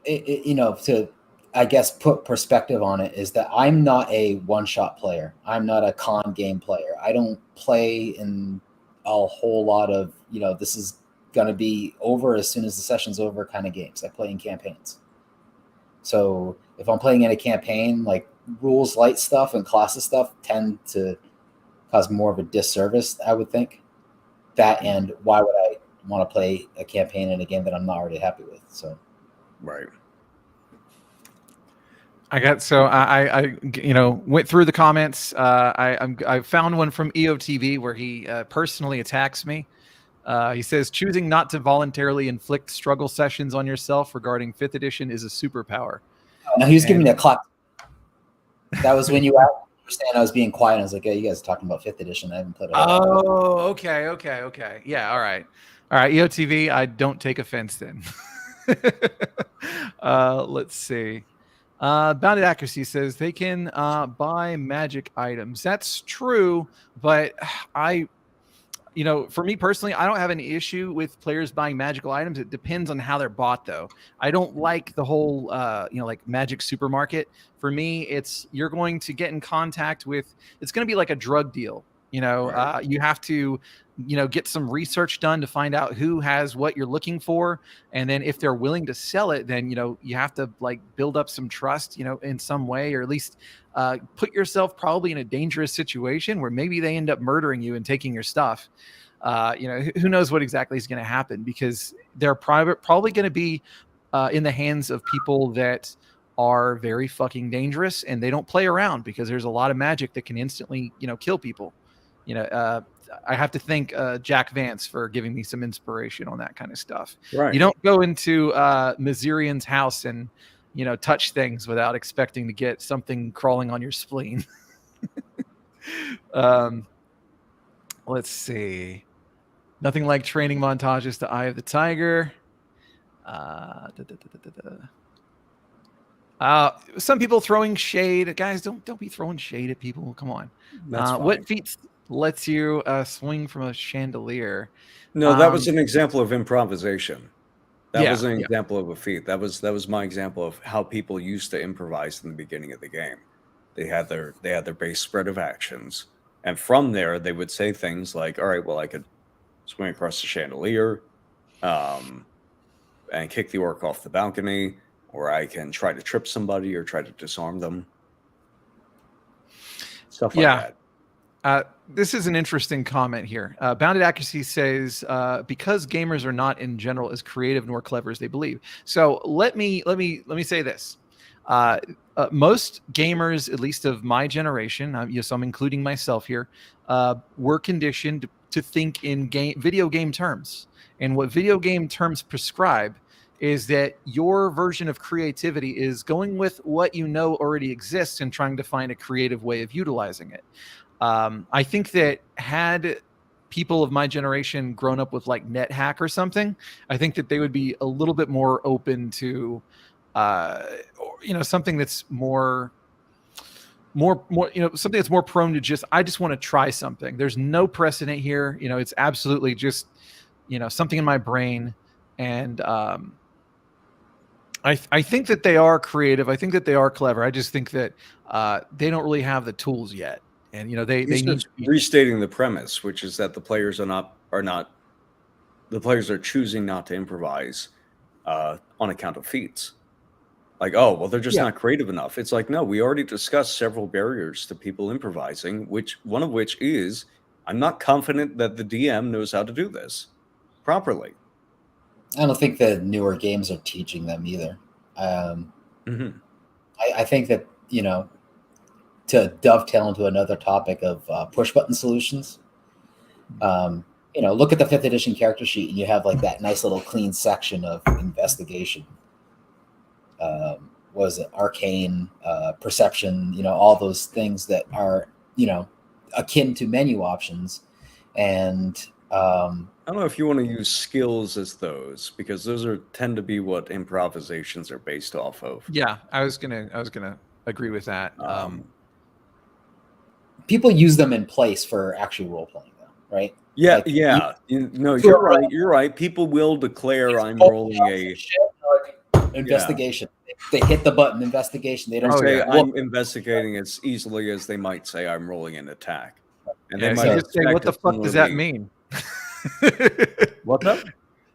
to I guess put perspective on it, is that I'm not a one-shot player. I'm not a con game player. I don't play in a whole lot of, this is going to be over as soon as the session's over kind of games. I play in campaigns. So if I'm playing in a campaign, like rules light stuff and classes stuff tend to cause more of a disservice, I would think. That, and why would I want to play a campaign in a game that I'm not already happy with? So, right. I went through the comments. I found one from EOTV where he personally attacks me He says choosing not to voluntarily inflict struggle sessions on yourself regarding 5th edition is a superpower. No, he was giving me a clap. That was when you were saying I was being quiet. I was like, "Yeah, you guys are talking about 5th edition. I haven't played it." Oh, okay. Yeah, all right. EOTV, I don't take offense then. Let's see. Bounded Accuracy says they can buy magic items. That's true, but for me personally, I don't have an issue with players buying magical items. It depends on how they're bought, though. I don't like the whole, like magic supermarket. For me, you're going to get in contact with. It's going to be like a drug deal. Right. You have to, get some research done to find out who has what you're looking for, and then if they're willing to sell it, then you have to like build up some trust, in some way, or at least put yourself probably in a dangerous situation where maybe they end up murdering you and taking your stuff. Who knows what exactly is going to happen, because they're probably going to be in the hands of people that are very fucking dangerous, and they don't play around because there's a lot of magic that can instantly, kill people. I have to thank Jack Vance for giving me some inspiration on that kind of stuff. Right. You don't go into Mazirian's house and, touch things without expecting to get something crawling on your spleen. Let's see. Nothing like training montages to Eye of the Tiger. Some people throwing shade. Guys, don't be throwing shade at people. Come on. What feats lets you swing from a chandelier? No, that was an example of improvisation. That was an example of a feat. That was my example of how people used to improvise in the beginning of the game. They had their base spread of actions, and from there they would say things like, "All right, well, I could swing across the chandelier, and kick the orc off the balcony, or I can try to trip somebody or try to disarm them." Stuff like that. This is an interesting comment here. Bounded Accuracy says, because gamers are not in general as creative nor clever as they believe. So let me say this. Most gamers, at least of my generation, yes, I'm including myself here, were conditioned to think in video game terms. And what video game terms prescribe is that your version of creativity is going with what already exists and trying to find a creative way of utilizing it. I think that had people of my generation grown up with like NetHack or something, I think that they would be a little bit more open to, something that's more, something that's more prone to I just want to try something. There's no precedent here. It's absolutely just, something in my brain. And, I think that they are creative. I think that they are clever. I just think that they don't really have the tools yet. And they need to be restating the premise, which is that the players the players are choosing not to improvise on account of feats. Like, oh, well, they're just not creative enough. It's like, no, we already discussed several barriers to people improvising, one of which is I'm not confident that the DM knows how to do this properly. I don't think the newer games are teaching them either. I think that, to dovetail into another topic of push button solutions, look at the 5th edition character sheet, and you have like that nice little clean section of investigation. What was it? Arcane, perception, all those things that are, akin to menu options. And I don't know if you want to use skills as those, because those tend to be what improvisations are based off of. Yeah, I was gonna agree with that. People use them in place for actually role playing, though, right? Yeah, like, you're right. You're right. People will declare I'm rolling a investigation. Yeah. They hit the button, investigation. They don't say I'm investigating as easily as they might say I'm rolling an attack. And they might just say, "What the fuck does that mean?" What's up?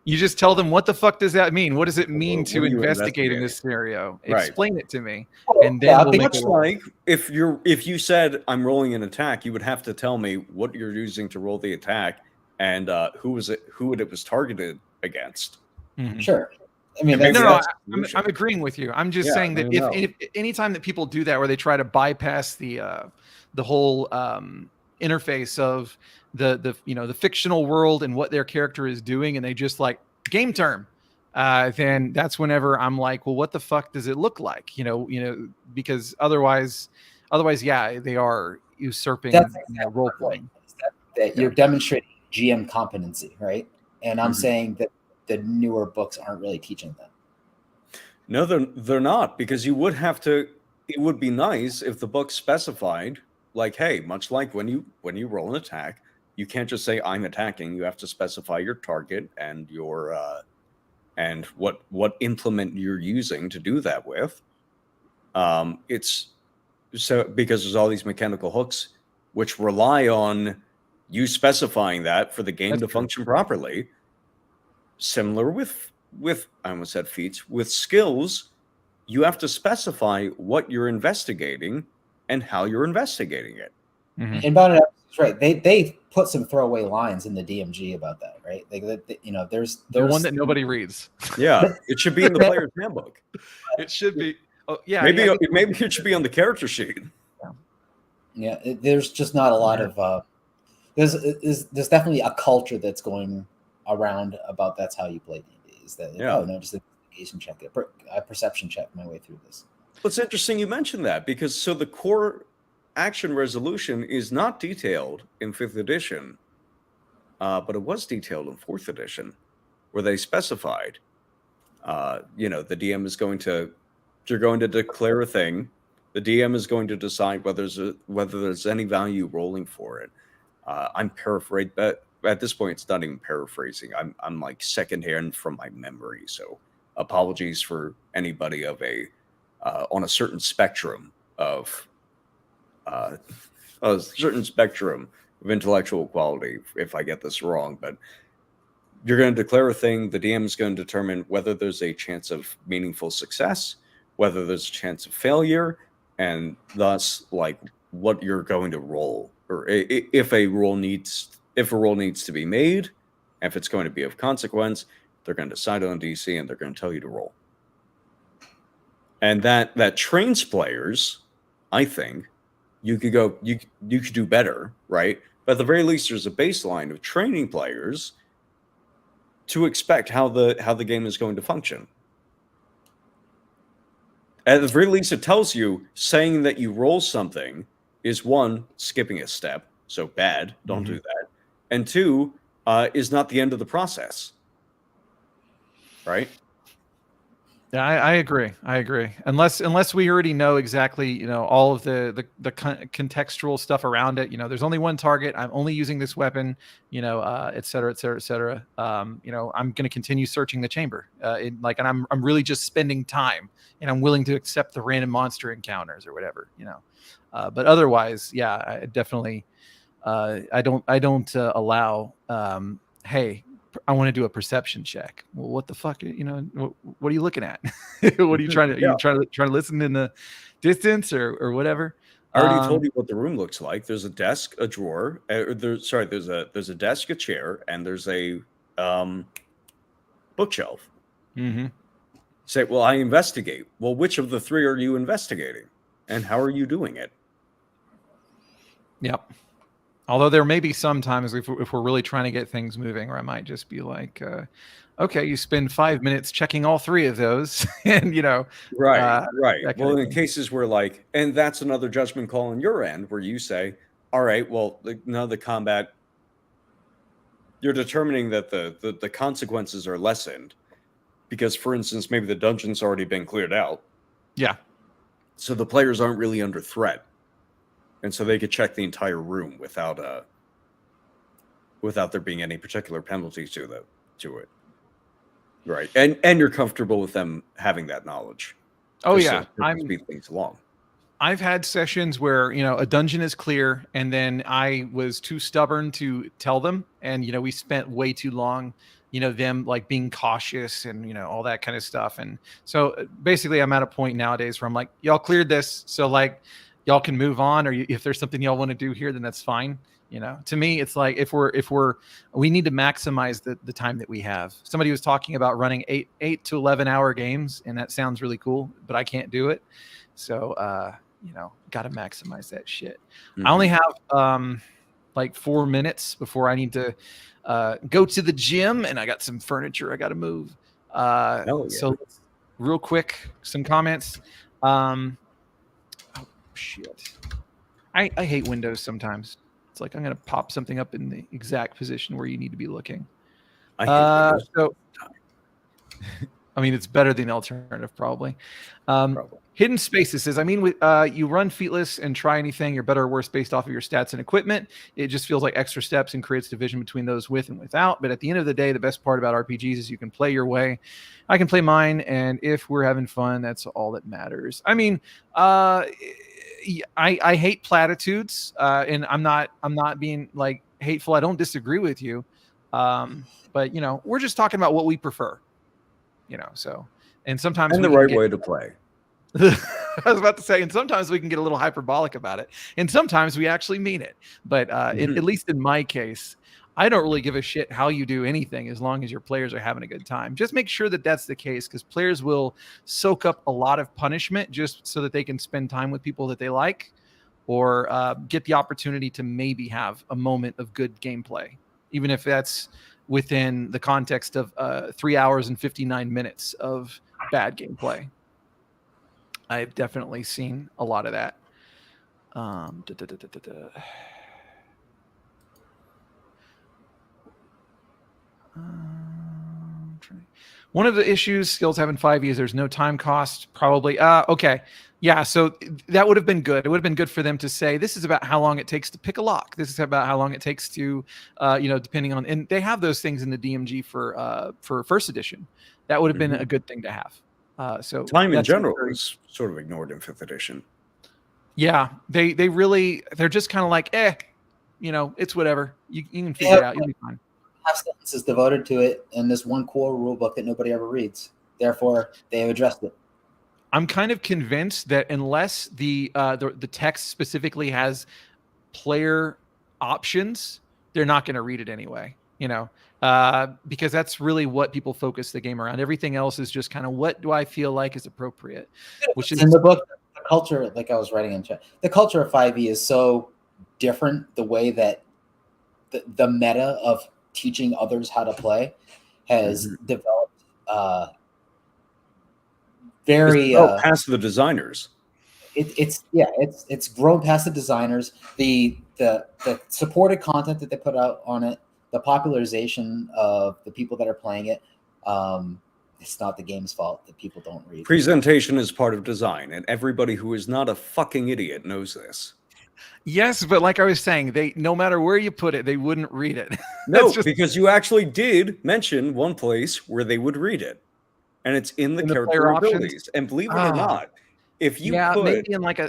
You just tell them, what the fuck does that mean? What does it mean to investigate in this scenario? Right. Explain it to me. And then we'll much like if you said I'm rolling an attack, you would have to tell me what you're using to roll the attack and who it was targeted against. Mm-hmm. Sure. I mean, I'm agreeing with you. I'm just saying that if anytime that people do that, where they try to bypass the whole interface of the fictional world and what their character is doing, and they just like game term, then that's whenever I'm like, well, what the fuck does it look like? Because otherwise, yeah, they are usurping That's role playing. That you're demonstrating GM competency, right? And I'm Mhm. saying that the newer books aren't really teaching that. No, they're not, because you would have to. It would be nice if the book specified, like, hey, much like when you roll an attack, you can't just say I'm attacking. You have to specify your target and your and what implement you're using to do that with. It's so because there's all these mechanical hooks which rely on you specifying that for the game to function properly. Similar with I almost said feats, with skills, you have to specify what you're investigating and how you're investigating it. Mm-hmm. And about it, right? They put some throwaway lines in the DMG about that, right? Like there's the one that nobody reads. Yeah, it should be in the player's handbook. It should be. Oh yeah, maybe it should be on the character sheet. Yeah, there's just not a lot of. There's definitely a culture that's going around about that's how you play D&D. Is that just an investigation check, a perception check my way through this. Well, it's interesting you mentioned that, because so the core action resolution is not detailed in 5th edition, but it was detailed in 4th edition, where they specified, the DM is you're going to declare a thing. The DM is going to decide whether there's any value rolling for it. I'm paraphrasing, but at this point, it's not even paraphrasing. I'm like secondhand from my memory, so apologies for anybody of on a certain spectrum of intellectual quality if I get this wrong. But you're going to declare a thing. The DM is going to determine whether there's a chance of meaningful success, whether there's a chance of failure, and thus like what you're going to roll, or if a roll needs to be made, if it's going to be of consequence. They're going to decide on DC and they're going to tell you to roll. And that trains players, I think, you could do better, right? But at the very least, there's a baseline of training players to expect how the game is going to function. At the very least, it tells you saying that you roll something is, one, skipping a step, so bad, don't do that. And two, is not the end of the process. Right? Yeah, I agree. Unless we already know exactly, all of the contextual stuff around it. There's only one target. I'm only using this weapon. Et cetera, et cetera, et cetera. I'm going to continue searching the chamber. And I'm really just spending time, and I'm willing to accept the random monster encounters or whatever. But otherwise, yeah, I definitely. I don't allow. Hey, I want to do a perception check. Well, what the fuck? What are you looking at? What are you trying to? Are you trying to listen in the distance or whatever? I already told you what the room looks like. There's a desk, a drawer. There's a desk, a chair, and there's a bookshelf. Mm-hmm. Say, well, I investigate. Well, which of the three are you investigating, and how are you doing it? Yep. Although there may be some times if we're really trying to get things moving, where I might just be like, okay, you spend 5 minutes checking all three of those, and right. Well, in cases where and that's another judgment call on your end, where you say, all right, well, now the combat, you're determining that the consequences are lessened because, for instance, maybe the dungeon's already been cleared out. Yeah. So the players aren't really under threat. And so they could check the entire room without there being any particular penalties to it, right? And you're comfortable with them having that knowledge. Oh yeah, I'm speed things along. I've had sessions where a dungeon is clear, and then I was too stubborn to tell them, and we spent way too long, them being cautious and all that kind of stuff. And so basically, I'm at a point nowadays where I'm like, y'all cleared this, so y'all can move on, or if there's something y'all want to do here, then that's fine. To me, it's like if we need to maximize the time that we have. Somebody was talking about running 8 to 11 hour games, and that sounds really cool, but I can't do it. So, got to maximize that shit. Mm-hmm. I only have like 4 minutes before I need to go to the gym, and I got some furniture I got to move. So real quick, some comments. Oh shit! I hate Windows sometimes. It's like I'm gonna pop something up in the exact position where you need to be looking. I hate Windows. So I mean, it's better than the alternative, probably. Probably. Hidden spaces says, I mean, you run Featless and try anything, you're better or worse based off of your stats and equipment. It just feels like extra steps and creates division between those with and without. But at the end of the day, the best part about RPGs is you can play your way. I can play mine, and if we're having fun, that's all that matters. I mean, I hate platitudes, and I'm not being like hateful. I don't disagree with you, but you know, we're just talking about what we prefer. You know, so and sometimes and the right way to play. I was about to say, and sometimes we can get a little hyperbolic about it, and sometimes we actually mean it. But at least in my case, I don't really give a shit how you do anything as long as your players are having a good time. Just make sure that that's the case, because players will soak up a lot of punishment just so that they can spend time with people that they like, or get the opportunity to maybe have a moment of good gameplay, even if that's within the context of 3 hours and 59 minutes of bad gameplay. I've definitely seen a lot of that. One of the issues skills have in 5 years, there's no time cost, probably. Okay. Yeah, so that would have been good. It would have been good for them to say, this is about how long it takes to pick a lock. This is about how long it takes to, depending on, and they have those things in the DMG for first edition. That would have been a good thing to have. So time in general is sort of ignored in 5th edition. Yeah, they're just kind of like, it's whatever. You can figure it out. You'll be fine. Half sentences devoted to it in this one core rule book that nobody ever reads. Therefore, they have addressed it. I'm kind of convinced that unless the text specifically has player options, they're not going to read it anyway. Because that's really what people focus the game around. Everything else is just kind of, what do I feel like is appropriate? Which is in the book, the culture, like I was writing in chat, the culture of 5e is so different. The way that the meta of teaching others how to play has developed very past the designers. It's grown past the designers. The supported content that they put out on it, the popularization of the people that are playing it. It's not the game's fault that people don't read. Presentation is part of design, and everybody who is not a fucking idiot knows this. Yes, but like I was saying, no matter where you put it, they wouldn't read it. No, because you actually did mention one place where they would read it, and it's in the character abilities. And believe it or not, if you put,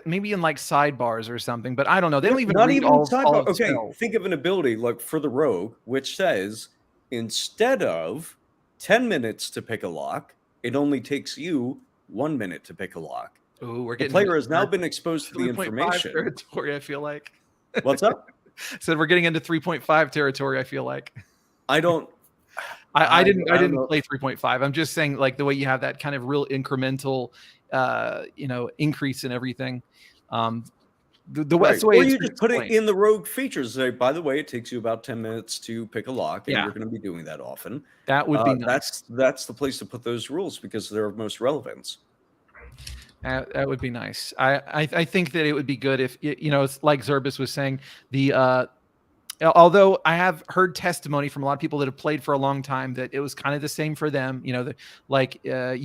maybe in sidebars or something, but I don't know. They don't even not read even all sidebar. Okay, spells. Think of an ability like for the rogue, which says instead of 10 minutes to pick a lock, it only takes you 1 minute to pick a lock. Ooh, the player has now been exposed to the information. Territory, I feel like. What's up? Said we're getting into 3.5 territory. I feel like. I don't. I didn't play 3.5. I'm just saying, like, the way you have that kind of real incremental, increase in everything. That's the way. Or you just put it in the rogue features. Say, by the way, it takes you about 10 minutes to pick a lock, and you're going to be doing that often. That would be nice. That's the place to put those rules because they're of most relevance. That would be nice. I think that it would be good if, it's like Zherbus was saying, although I have heard testimony from a lot of people that have played for a long time that it was kind of the same for them. You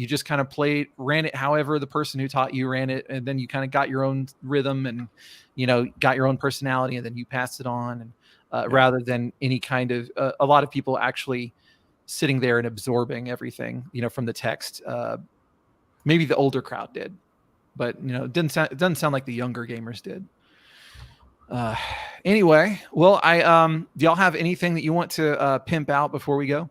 just kind of ran it however the person who taught you ran it, and then you kind of got your own rhythm and, got your own personality, and then you passed it on. And rather than any kind of, a lot of people actually sitting there and absorbing everything, from the text. Maybe the older crowd did. But it doesn't sound like the younger gamers did. Anyway, well, do y'all have anything that you want to pimp out before we go?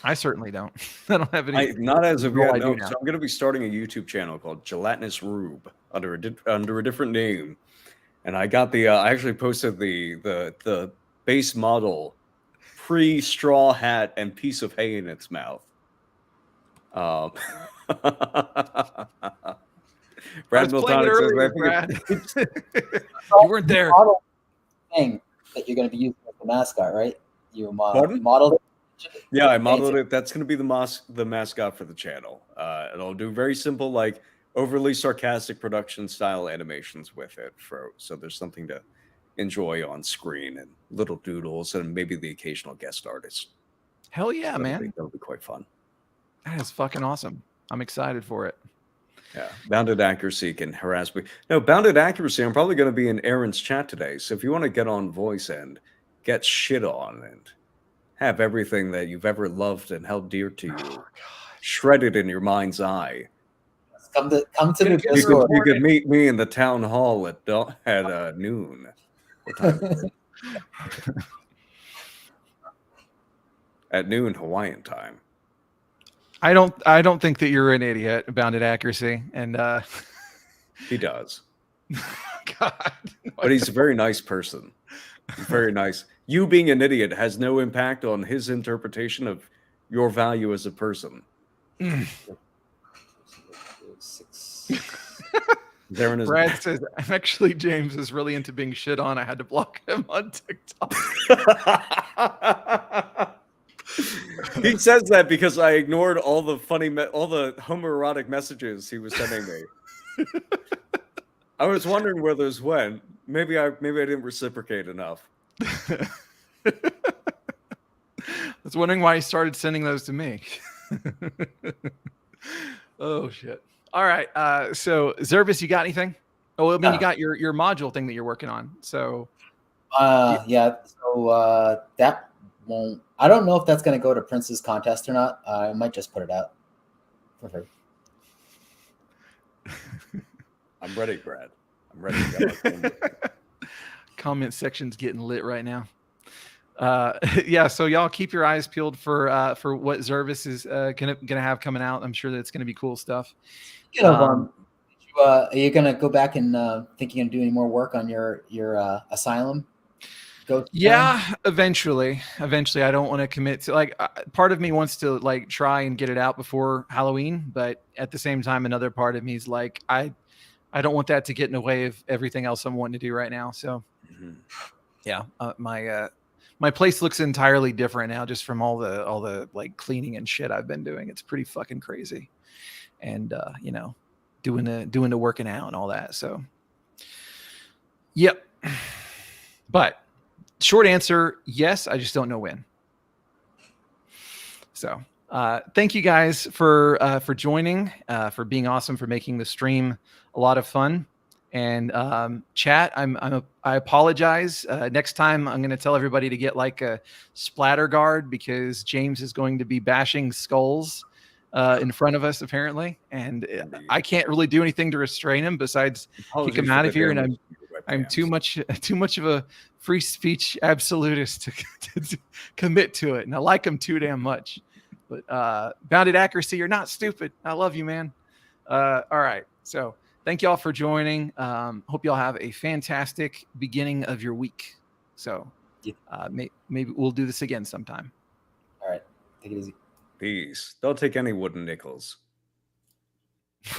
I certainly don't. I don't have any. Not as of yet. No. So I'm going to be starting a YouTube channel called Gelatinous Rube under a different name, and I got I actually posted the base model, pre-straw hat and piece of hay in its mouth. Brad was playing it Miltonic says, earlier, Brad. You weren't there. Model thing that you're going to be using as the mascot, right? You Pardon? modeled it. Yeah, I modeled it. That's going to be the mascot for the channel. And I'll do very simple, like overly sarcastic production style animations with it, so there's something to enjoy on screen, and little doodles, and maybe the occasional guest artist. Hell yeah, so man! That'll be quite fun. That is fucking awesome. I'm excited for it. Yeah, bounded accuracy can harass me. No, bounded accuracy. I'm probably going to be in Aaron's chat today, so if you want to get on voice and get shit on and have everything that you've ever loved and held dear to you shredded in your mind's eye, come to the Discord. You could meet me in the town hall at noon. What time is it? At noon Hawaiian time. I don't think that you're an idiot, bounded accuracy, and he does. God, but he's a very nice person. He's very nice. You being an idiot has no impact on his interpretation of your value as a person. Brad says, actually, James is really into being shit on. I had to block him on TikTok. He says that because I ignored all the all the homoerotic messages he was sending me. I was wondering where those went. Maybe I didn't reciprocate enough. I was wondering why he started sending those to me. Oh shit. All right. So Zherbus, you got anything? Oh, I mean, you got your module thing that you're working on. So yeah. So that won't. I don't know if that's going to go to Prince's contest or not. I might just put it out for free. I'm ready, Brad. I'm ready. Comment section's getting lit right now. Yeah, so y'all keep your eyes peeled for what Zherbus is gonna have coming out. I'm sure that's gonna be cool stuff. Are you gonna go back and think you're gonna do any more work on your asylum? Yeah, eventually. I don't want to commit to part of me wants to try and get it out before Halloween, but at the same time, another part of me is like, I don't want that to get in the way of everything else I'm wanting to do right now. So yeah, my place looks entirely different now just from all the cleaning and shit I've been doing. It's pretty fucking crazy. And doing the working out and all that. So yep. But short answer, yes, I just don't know when. So thank you guys for joining, for being awesome, for making the stream a lot of fun. And chat, I apologize. Next time I'm going to tell everybody to get a splatter guard because James is going to be bashing skulls in front of us apparently, and I can't really do anything to restrain him besides kick him out of here. And I'm too much of a free speech absolutist to commit to it, and I like him too damn much. But bounded accuracy, you're not stupid. I love you, man. All right, so thank y'all for joining. Hope y'all have a fantastic beginning of your week. So maybe we'll do this again sometime. All right, take it easy. Peace. Don't take any wooden nickels.